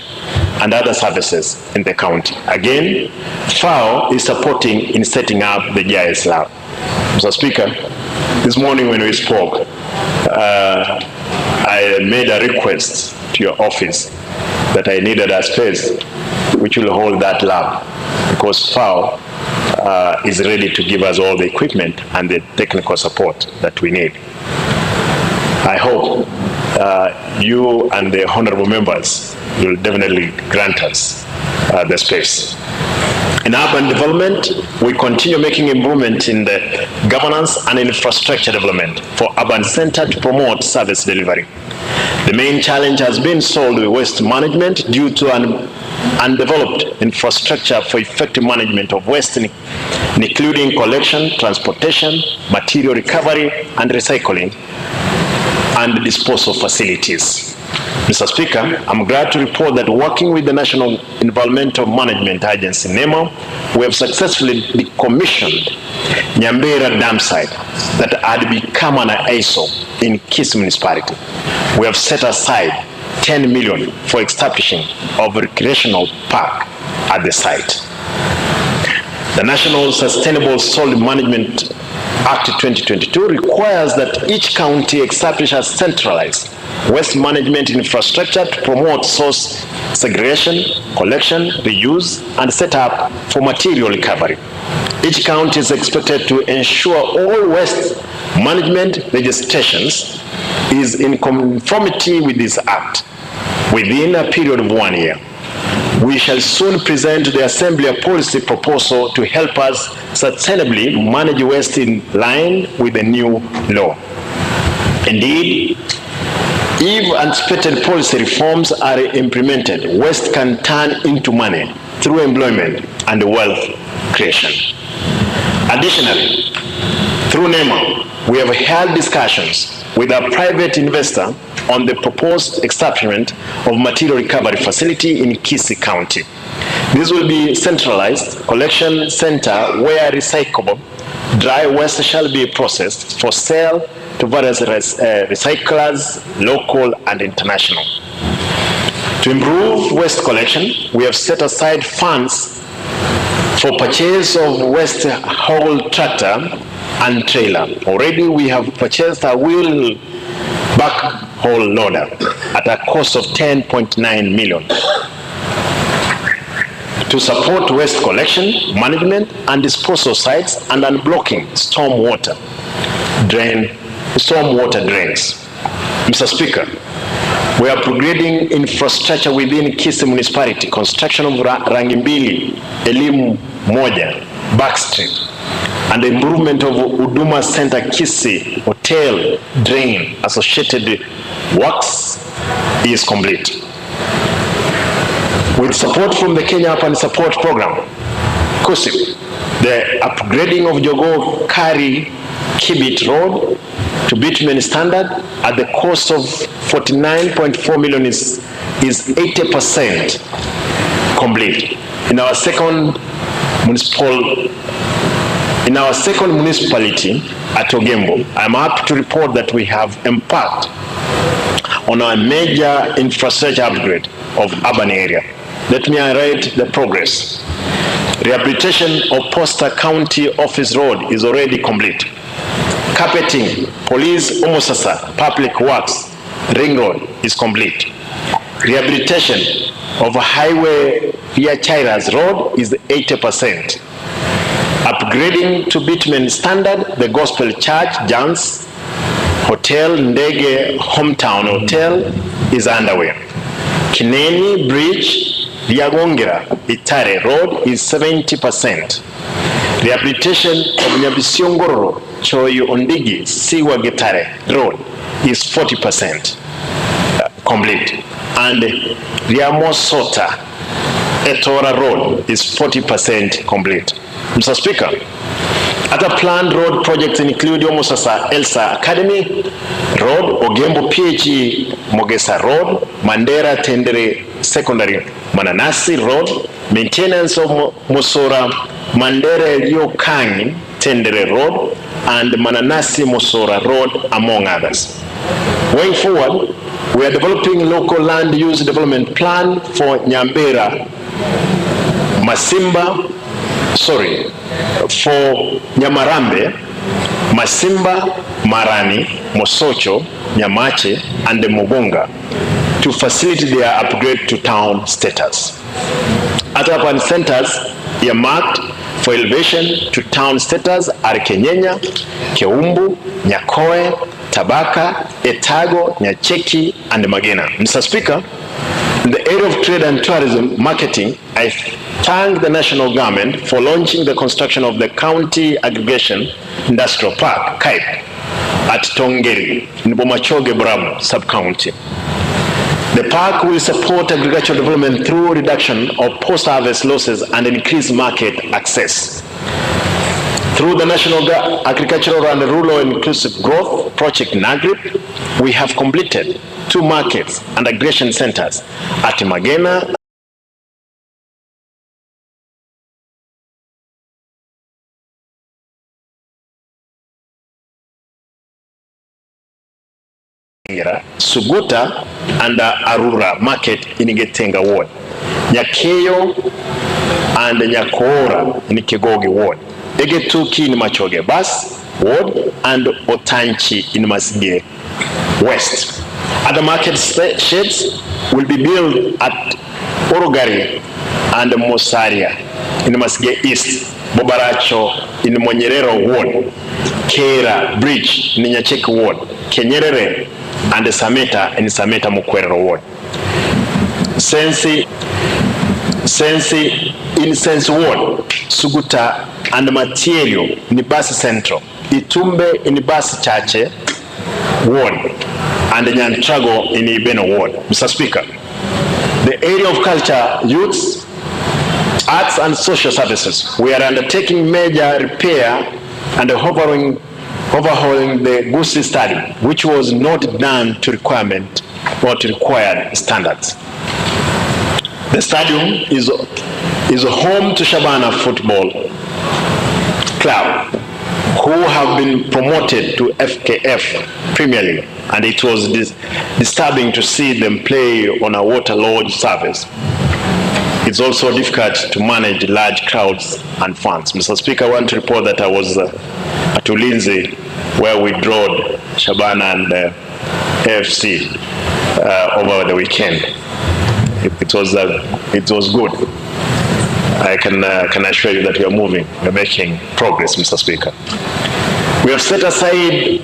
S9: and other services in the county. Again, FAO is supporting in setting up the GIS lab. Mr. Speaker, this morning when we spoke, I made a request to your office that I needed a space which will hold that lab, because FAO is ready to give us all the equipment and the technical support that we need. I hope you and the honorable members will definitely grant us the space. In urban development, we continue making improvement in the governance and infrastructure development for urban center to promote service delivery. The main challenge has been solid waste management due to an undeveloped infrastructure for effective management of waste, including collection, transportation, material recovery, and recycling, and disposal facilities. Mr. Speaker, I'm glad to report that working with the National Environmental Management Agency, NEMA, we have successfully decommissioned Nyambera dam site that had become an eyesore in Kisii municipality. We have set aside 10 million for establishing of a recreational park at the site. The National Sustainable Solid Management Act 2022 requires that each county establish a centralized waste management infrastructure to promote source segregation, collection, reuse, and set up for material recovery. Each county is expected to ensure all waste management registrations is in conformity with this act within a period of 1 year. We shall soon present to the Assembly a policy proposal to help us sustainably manage waste in line with the new law. Indeed, if anticipated policy reforms are implemented, waste can turn into money through employment and wealth creation. Additionally, through NEMA, we have held discussions with a private investor on the proposed establishment of material recovery facility in Kisii County. This will be centralized collection center where recyclable dry waste shall be processed for sale to various recyclers, local and international. To improve waste collection, we have set aside funds for purchase of waste haul tractor and trailer. Already we have purchased a wheel backhaul loader at a cost of 10.9 million to support waste collection, management and disposal sites and unblocking stormwater drains. Mr. Speaker, we are upgrading infrastructure within Kisii municipality, construction of Rangimbili, Elimu Moja, Backstreet, and the improvement of Huduma Center Kisii Hotel drain associated works is complete. With support from the Kenya Urban Support Program, Kisii, the upgrading of Jogoo Kari Kibit Road to bitumen standard at the cost of 49.4 million is 80% complete. In our second municipality at Ogembo, I'm happy to report that we have embarked on a major infrastructure upgrade of urban area. Let me highlight the progress. Rehabilitation of Posta County Office Road is already complete. Carpeting, Police Omosasa, Public Works, Ring Road is complete. Rehabilitation of Highway via Chairas Road is 80%. Upgrading to bitumen standard, the Gospel Church, Jans, Hotel Ndege Hometown Hotel is underway. Kineni Bridge, Liagongera, Itare Road is 70%. Rehabilitation of Nyabisiongoro, Choyu Ondigi, Siwa Getare Road is 40% complete. And Riamosota, Etora Road is 40% complete. Mr. Speaker, other planned road projects include Omosasa Elsa Academy Road, Ogembo PHE Mogesa Road, Mandera Tendere Secondary Mananasi Road, maintenance of Mosora Mandere Ryokangi Tendere Road, and Mananasi Mosora Road, among others. Going forward, we are developing local land use development plan for Nyambera, for Nyamarambe, Masimba, Marani, Mosocho, Nyamache, and the Mugunga to facilitate their upgrade to town status. Other urban centers earmarked for elevation to town status are Kenyenya, Keumbu, Nyakoe, Tabaka, Etago, Nyacheki, and Magena. Mr. Speaker, in the area of trade and tourism marketing, I thank the national government for launching the construction of the County Aggregation Industrial Park, KAIP, at Tongeri in Bomachoge Bravo sub-county. The park will support agricultural development through reduction of post-harvest losses and increased market access. Through the National Agricultural and Rural Inclusive Growth Project NAGRIP, we have completed 2 markets and aggregation centers at Magena Suguta and Arura market in Getenga ward, Nyakeyo and Nyakora in Kigogi ward, Egetuki in Machoge Bas ward, and Otanchi in Masige west. Other market sheds will be built at Orogari and Mosaria in Masige east, Bobaracho in Monyerero ward, Kera Bridge in Nyacheki ward, Kenyerere and Sameta in Sameta Mukwero ward. Sensi in Sensi ward, Suguta and Material in Basi Central, Itumbe in Basi Chache ward, and Nyantrago in Ibeno ward. Mr. Speaker, the area of culture, youths, arts and social services, we are undertaking major repair and overhauling the Kisii Stadium, which was not done to requirement or to required standards. The stadium is home to Shabana Football Club, who have been promoted to FKF Premier League, and it was disturbing to see them play on a water lodge service. It's also difficult to manage large crowds and fans. Mr. Speaker, I want to report that I was at Ulinzi, where we drove Shabana and AFC over the weekend. It was good. I can assure you that we are moving, we are making progress, Mr. Speaker. We have set aside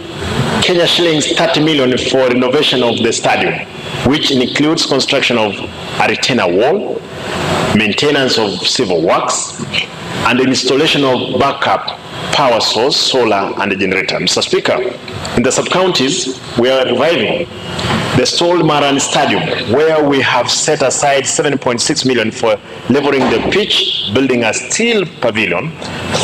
S9: Kenya shillings 30 million for renovation of the stadium, which includes construction of a retainer wall, maintenance of civil works, and the installation of backup power source, solar, and a generator. Mr. Speaker, in the sub-counties, we are reviving the Sol Maran Stadium, where we have set aside 7.6 million for leveling the pitch, building a steel pavilion,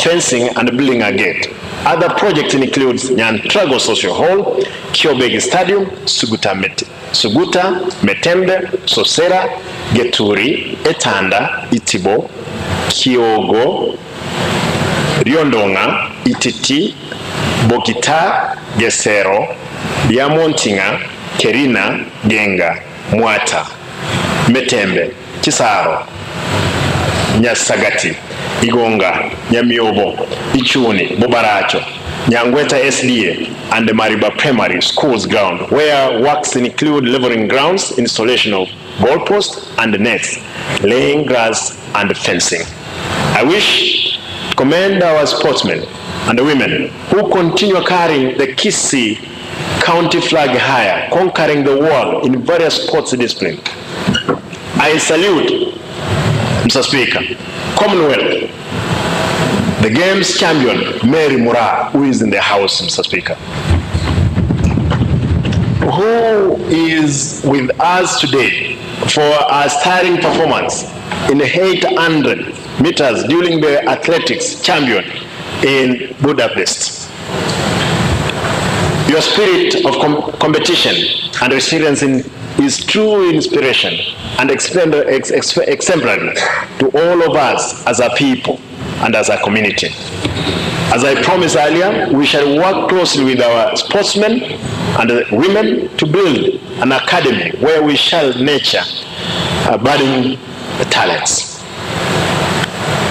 S9: fencing, and building a gate. Other projects include Nyantrago Social Hall, Kiobegi Stadium, Suguta, Metembe, Sosera, Geturi, Etanda, Itibo, Kiogo, Riondonga, Ititi, Bokita, Gesero, Diamontinga, Kerina, Genga, Mwata, Metembe, Kisaro, Nyasagati, Igonga, Nyamiobo, Ichuni, Bobaracho, Nyangweta SDA, and the Mariba Primary Schools ground, where works include leveling grounds, installation of goalposts and nets, laying grass and fencing. I wish to commend our sportsmen and the women who continue carrying the Kisii county flag higher, conquering the world in various sports disciplines. I salute, Mr. Speaker, Commonwealth, the games champion, Mary Mura, who is in the House, Mr. Speaker, who is with us today for a starring performance in 800 meters during the athletics champion in Budapest. Your spirit of competition and resilience is true inspiration and exemplary to all of us as a people and as a community. As I promised earlier, we shall work closely with our sportsmen and women to build an academy where we shall nurture budding talents.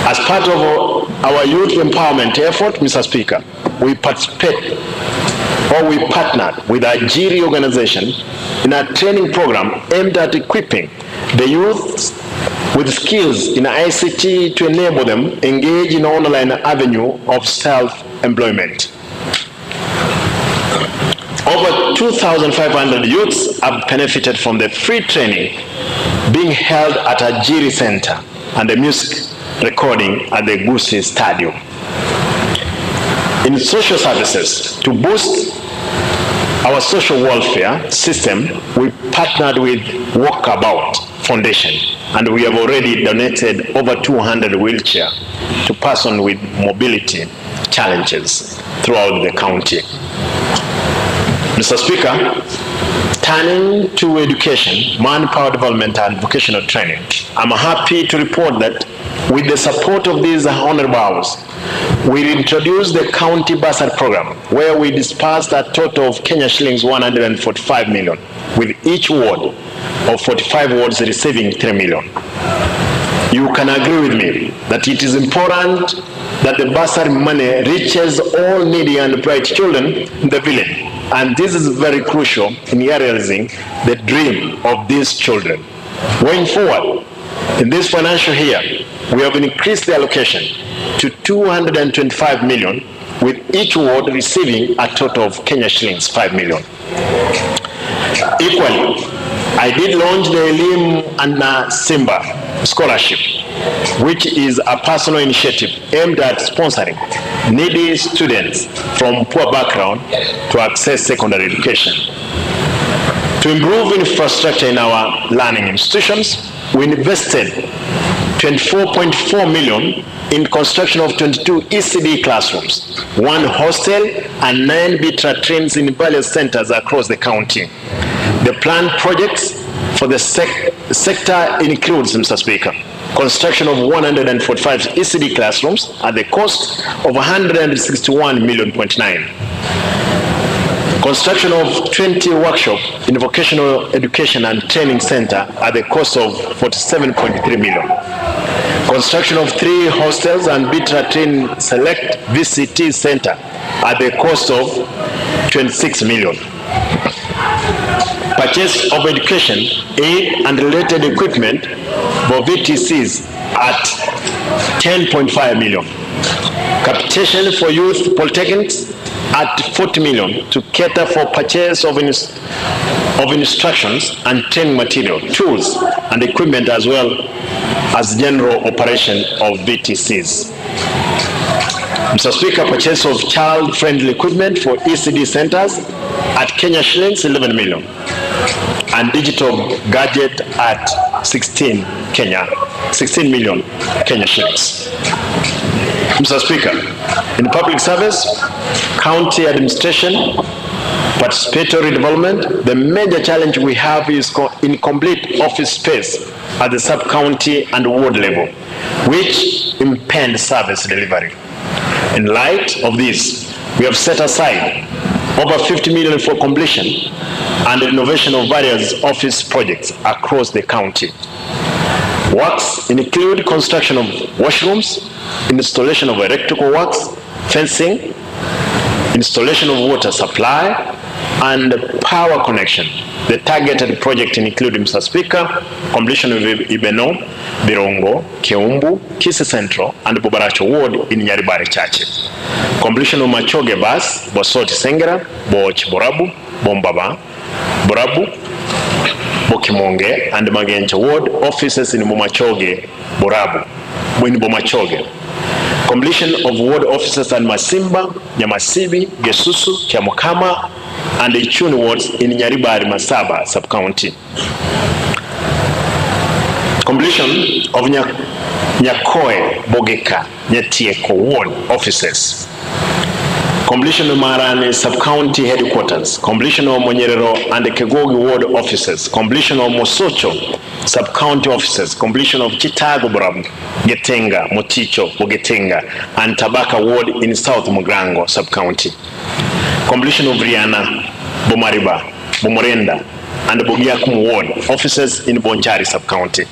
S9: As part of our youth empowerment effort, Mr. Speaker, we partnered with a Jiri organization in a training program aimed at equipping the youth with skills in ICT to enable them engage in online avenue of self-employment. Over 2,500 youths have benefited from the free training being held at a Jiri Center and the music recording at the Kisii Stadium. In social services, to boost our social welfare system, we partnered with Walkabout Foundation, and we have already donated over 200 wheelchairs to persons with mobility challenges throughout the county. Mr. Speaker, turning to education, manpower development, and vocational training, I'm happy to report that with the support of these honorable house, we introduced the county bursary program where we dispersed a total of Kenya shillings 145 million, with each ward of 45 wards receiving 3 million. You can agree with me that it is important that the bursary money reaches all needy and bright children in the village, and this is very crucial in realizing the dream of these children. Going forward, in this financial year, we have increased the allocation to 225 million, with each ward receiving a total of Kenya shillings 5 million. Equally, I did launch the Elim and Simba Scholarship, which is a personal initiative aimed at sponsoring needy students from poor background to access secondary education. To improve infrastructure in our learning institutions, we invested 24.4 million in construction of 22 ECD classrooms, 1 hostel, and 9 BITRA trains in various centers across the county. The planned projects for the sector includes, Mr. Speaker, construction of 145 ECD classrooms at the cost of 161 million. Construction of 20 workshops in vocational education and training center at the cost of 47.3 million. Construction of 3 hostels and BITRA Train Select VCT Center at the cost of 26 million. Purchase of education, aid and related equipment for VTCs at 10.5 million. Capitation for youth polytechnics at 40 million to cater for purchase of instructions and training material, tools and equipment, as well as general operation of VTCs. Mr. Speaker, purchase of child-friendly equipment for ECD centers at Kenya shillings 11 million and digital gadget at 16 million Kenya shillings. Mr. Speaker, in public service, county administration, participatory development, the major challenge we have is incomplete office space at the sub-county and ward level, which impede service delivery. In light of this, we have set aside over 50 million for completion and renovation of various office projects across the county. Works include construction of washrooms, installation of electrical works, fencing, installation of water supply, and power connection. The targeted project include, Mr. Speaker, completion of Ibeno, Birongo, Keumbu, Kisii Central, and Bubaracho Ward in Nyaribari Church. Completion of Machoge Bus, Bosoti Sengera, Boch Borabu, Bombaba, Borabu, Bokimonge, and Magencha Ward offices in Mumachoge, Borabu, Bomachoge. Completion of ward offices at Masimba, Nyamasibi, Gesusu, Kiamukama, and the Ichuni wards in Nyaribari Masaba sub-county. Completion of Nyakoe, Bogeka, Nyatieko ward offices. Completion of Marane sub-county headquarters. Completion of Monyerero and the Kegogi ward offices. Completion of Mosocho sub-county offices. Completion of Chitago Borabu, Getenga, Moticho, Bogetenga, and Tabaka ward in South Mugrango sub-county. Completion of Riana, Bomariba, Bomorenda, and Bogiakum ward offices in Bonchari sub-county.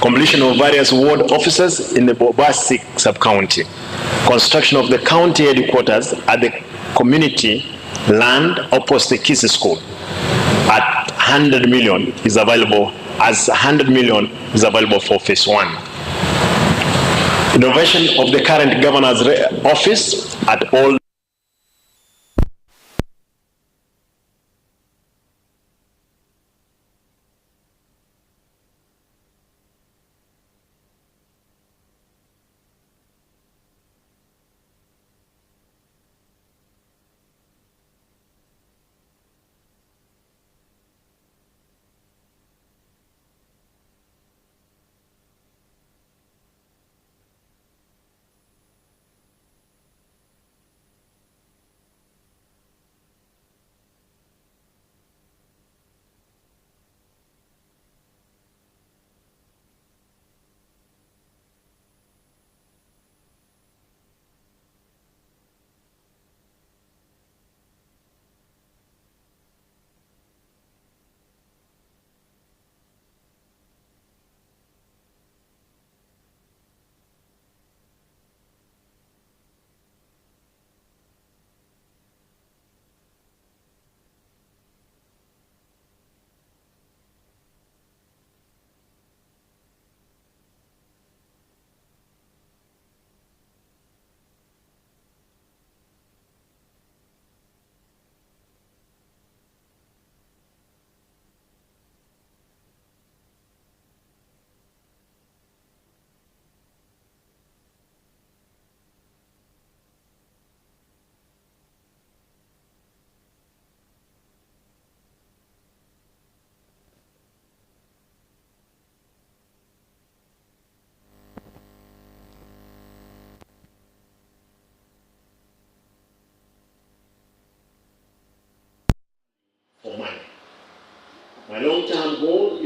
S9: Completion of various ward offices in the Bobasik sub-county. Construction of the county headquarters at the community land opposite the Kisii school at 100 million is available, as 100 million is available for phase 1. Innovation of the current governor's office at all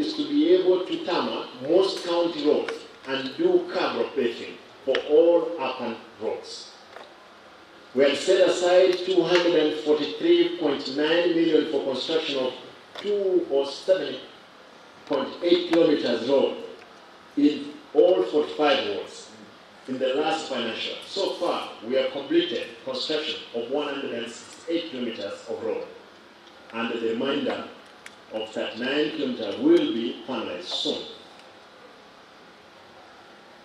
S10: is to be able to tarmac most county roads and do curb paving for all urban roads. We have set aside 243.9 million for construction of 207.8 kilometers road in all 45 wards in the last financial. So far, we have completed construction of 168 kilometers of road, and the remainder of 39 kilometers will be finalized soon.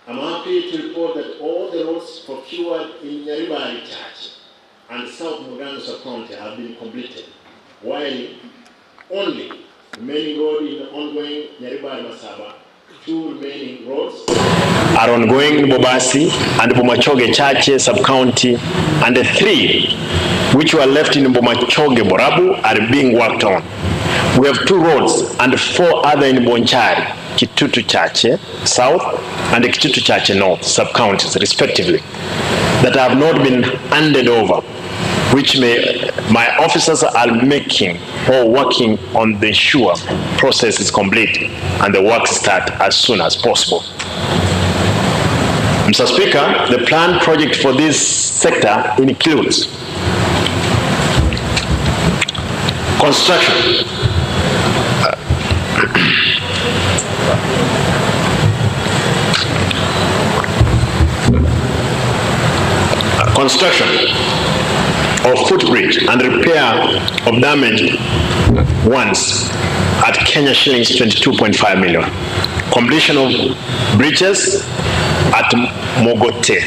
S10: I'm happy to report that all the roads procured in Nyaribari Church and South Muganza County have been completed, while only remaining road in the ongoing Nyaribari Masaba, 2 remaining roads
S9: are ongoing in Bobasi and Bomachoge Chache sub-county, and the 3 which were left in Bomachoge Borabu are being worked on. We have 2 roads and 4 other in Bonchari, Kitutu Chache South and Kitutu Chache North sub-counties respectively that have not been handed over, which my officers are making or working on the ensure process is complete and the work start as soon as possible. Mr. Speaker, the planned project for this sector includes construction, of footbridge and repair of damaged ones at Kenya shillings 22.5 million. Completion of bridges at Mogote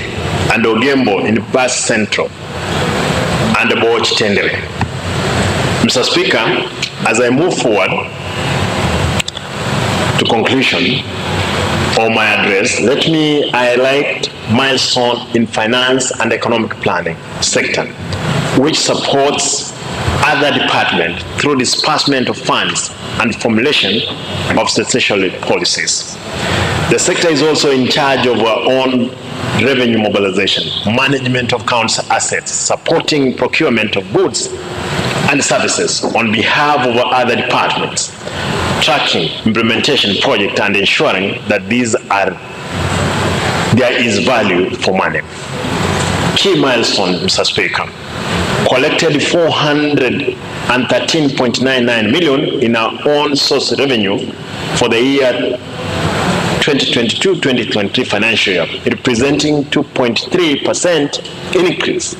S9: and Ogembo in Bus Central and Boch Tendere. Mr. Speaker, as I move forward to conclusion of my address, let me highlight milestone in finance and economic planning sector, which supports other departments through disbursement of funds and formulation of statutory policies. The sector is also in charge of our own revenue mobilization, management of council assets, supporting procurement of goods and services on behalf of other departments, tracking implementation project and ensuring that there is value for money. Key milestone, Mr. Speaker. Collected 413.99 million in our own source revenue for the year 2022-2023 financial year, representing 2.3% increase,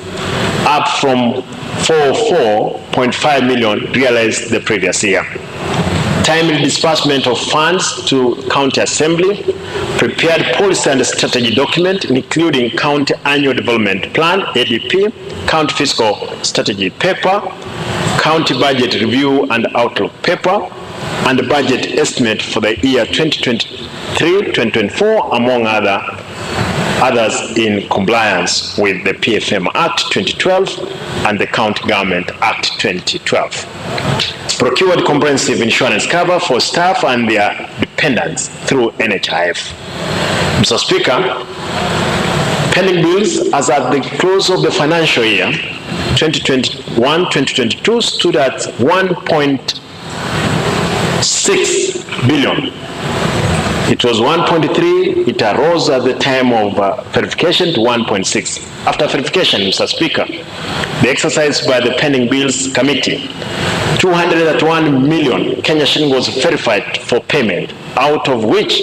S9: up from 44.5 million realized the previous year. Timely disbursement of funds to County Assembly, prepared policy and strategy document, including County Annual Development Plan, ADP, County Fiscal Strategy Paper, County Budget Review and Outlook Paper, and the budget estimate for the year 2023-2024, among others in compliance with the PFM Act 2012 and the County Government Act 2012. Procured comprehensive insurance cover for staff and their dependents through NHIF. Mr. Speaker, pending bills as at the close of the financial year 2021-2022 stood at 1.6 billion. It was 1.3, it arose at the time of verification to 1.6. After verification, Mr. Speaker, the exercise by the pending bills committee, 201 million Kenya shilling was verified for payment, out of which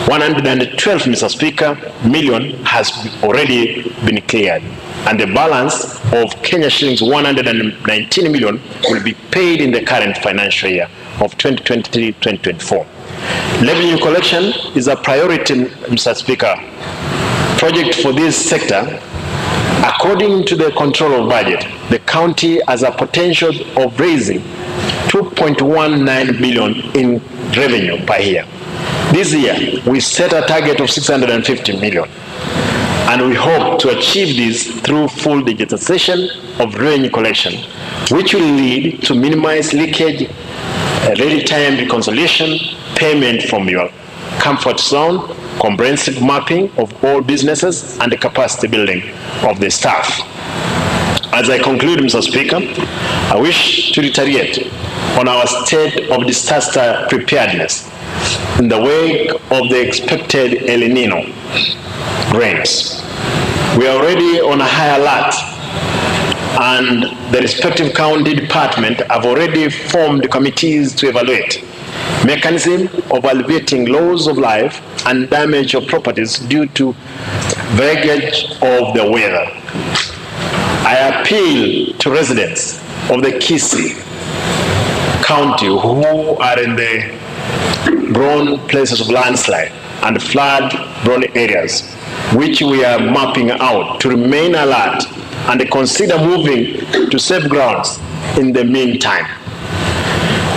S9: 112, Mr. Speaker, million has already been cleared. And the balance of Kenya shillings 119 million will be paid in the current financial year of 2023-2024. Revenue collection is a priority, Mr. Speaker, project for this sector. According to the control of budget, the county has a potential of raising 2.19 billion in revenue per year. This year, we set a target of 650 million, and we hope to achieve this through full digitization of revenue collection, which will lead to minimize leakage, ready-time reconciliation, payment from your comfort zone, comprehensive mapping of all businesses, and the capacity building of the staff. As I conclude, Mr. Speaker, I wish to reiterate on our state of disaster preparedness in the wake of the expected El Nino rains. We are already on a high alert, and the respective county department have already formed committees to evaluate mechanism of alleviating loss of life and damage of properties due to breakage of the weather. I appeal to residents of the Kisii County who are in the prone places of landslide and flood-prone areas, which we are mapping out, to remain alert and consider moving to safe grounds in the meantime.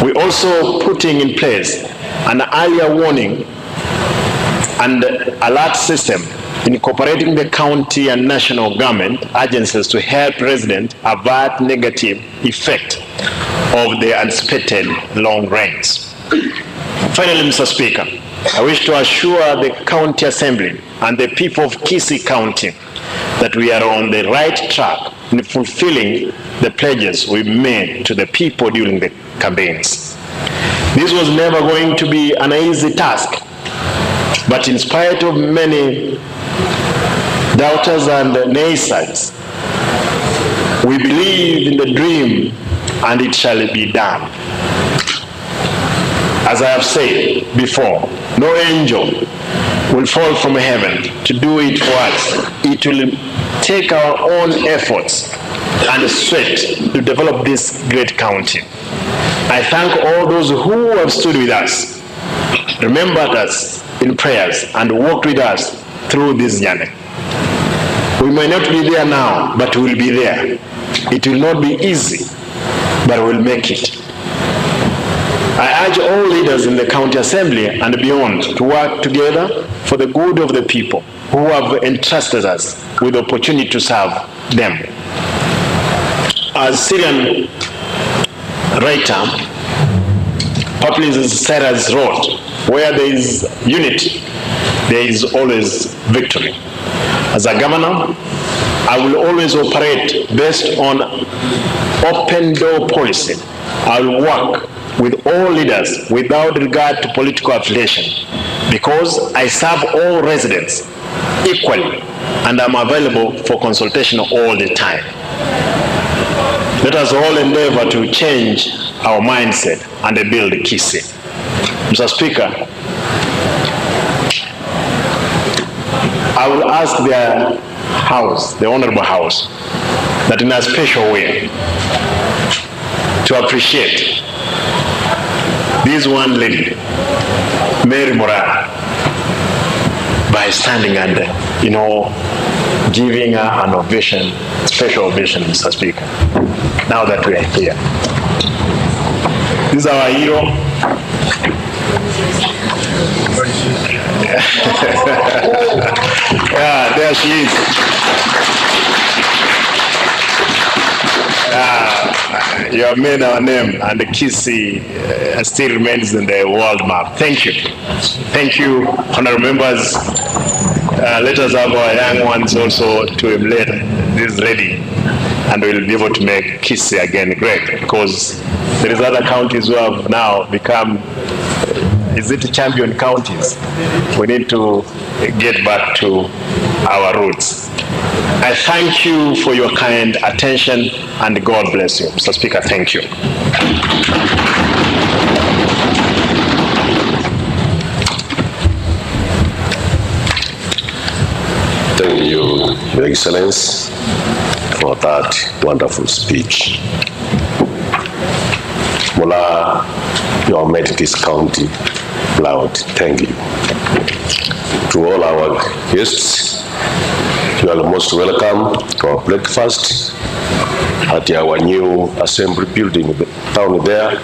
S9: We're also putting in place an earlier warning and alert system, incorporating the county and national government agencies to help residents avert negative effect of the anticipated long rains. Finally, Mr. Speaker, I wish to assure the County Assembly and the people of Kisii County that we are on the right track in fulfilling the pledges we made to the people during the campaigns. This was never going to be an easy task, but in spite of many doubters and naysayers, we believe in the dream and it shall be done. As I have said before, no angel will fall from heaven to do it for us. It will take our own efforts and sweat to develop this great county. I thank all those who have stood with us, remembered us in prayers, and walked with us through this journey. We may not be there now, but we will be there. It will not be easy, but we'll make it. I urge all leaders in the County Assembly and beyond to work together for the good of the people who have entrusted us with the opportunity to serve them. As Syrian writer Publius Cyrus wrote, where there is unity, there is always victory. As a governor, I will always operate based on open door policy. I will work with all leaders without regard to political affiliation, because I serve all residents equally and I'm available for consultation all the time. Let us all endeavor to change our mindset and build Kisii. Mr. Speaker, I will ask the House, the Honorable House, that in a special way to appreciate this one lady, Mary Moral, by standing and, giving her an ovation, special ovation, Mr. Speaker, now that we are here. This is our hero. Yeah, there she is. You have made our name, and the Kisii still remains in the world map. Thank you. Thank you, honorable members. Let us have our young ones also to emulate this lady, and we'll be able to make Kisii again great, because there is other counties who have now become, champion counties. We need to get back to our roots. I thank you for your kind attention, and God bless you. Mr. Speaker, thank you.
S8: Thank you, Your Excellency, for that wonderful speech. Mola, you have made this county proud. Thank you. To all our guests, you are most welcome to our breakfast at our new assembly building down there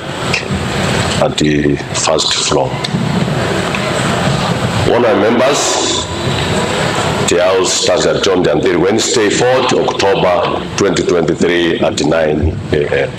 S8: at the first floor. Honourable members, the House stands adjourned until Wednesday, 4th October 2023 at 9 a.m.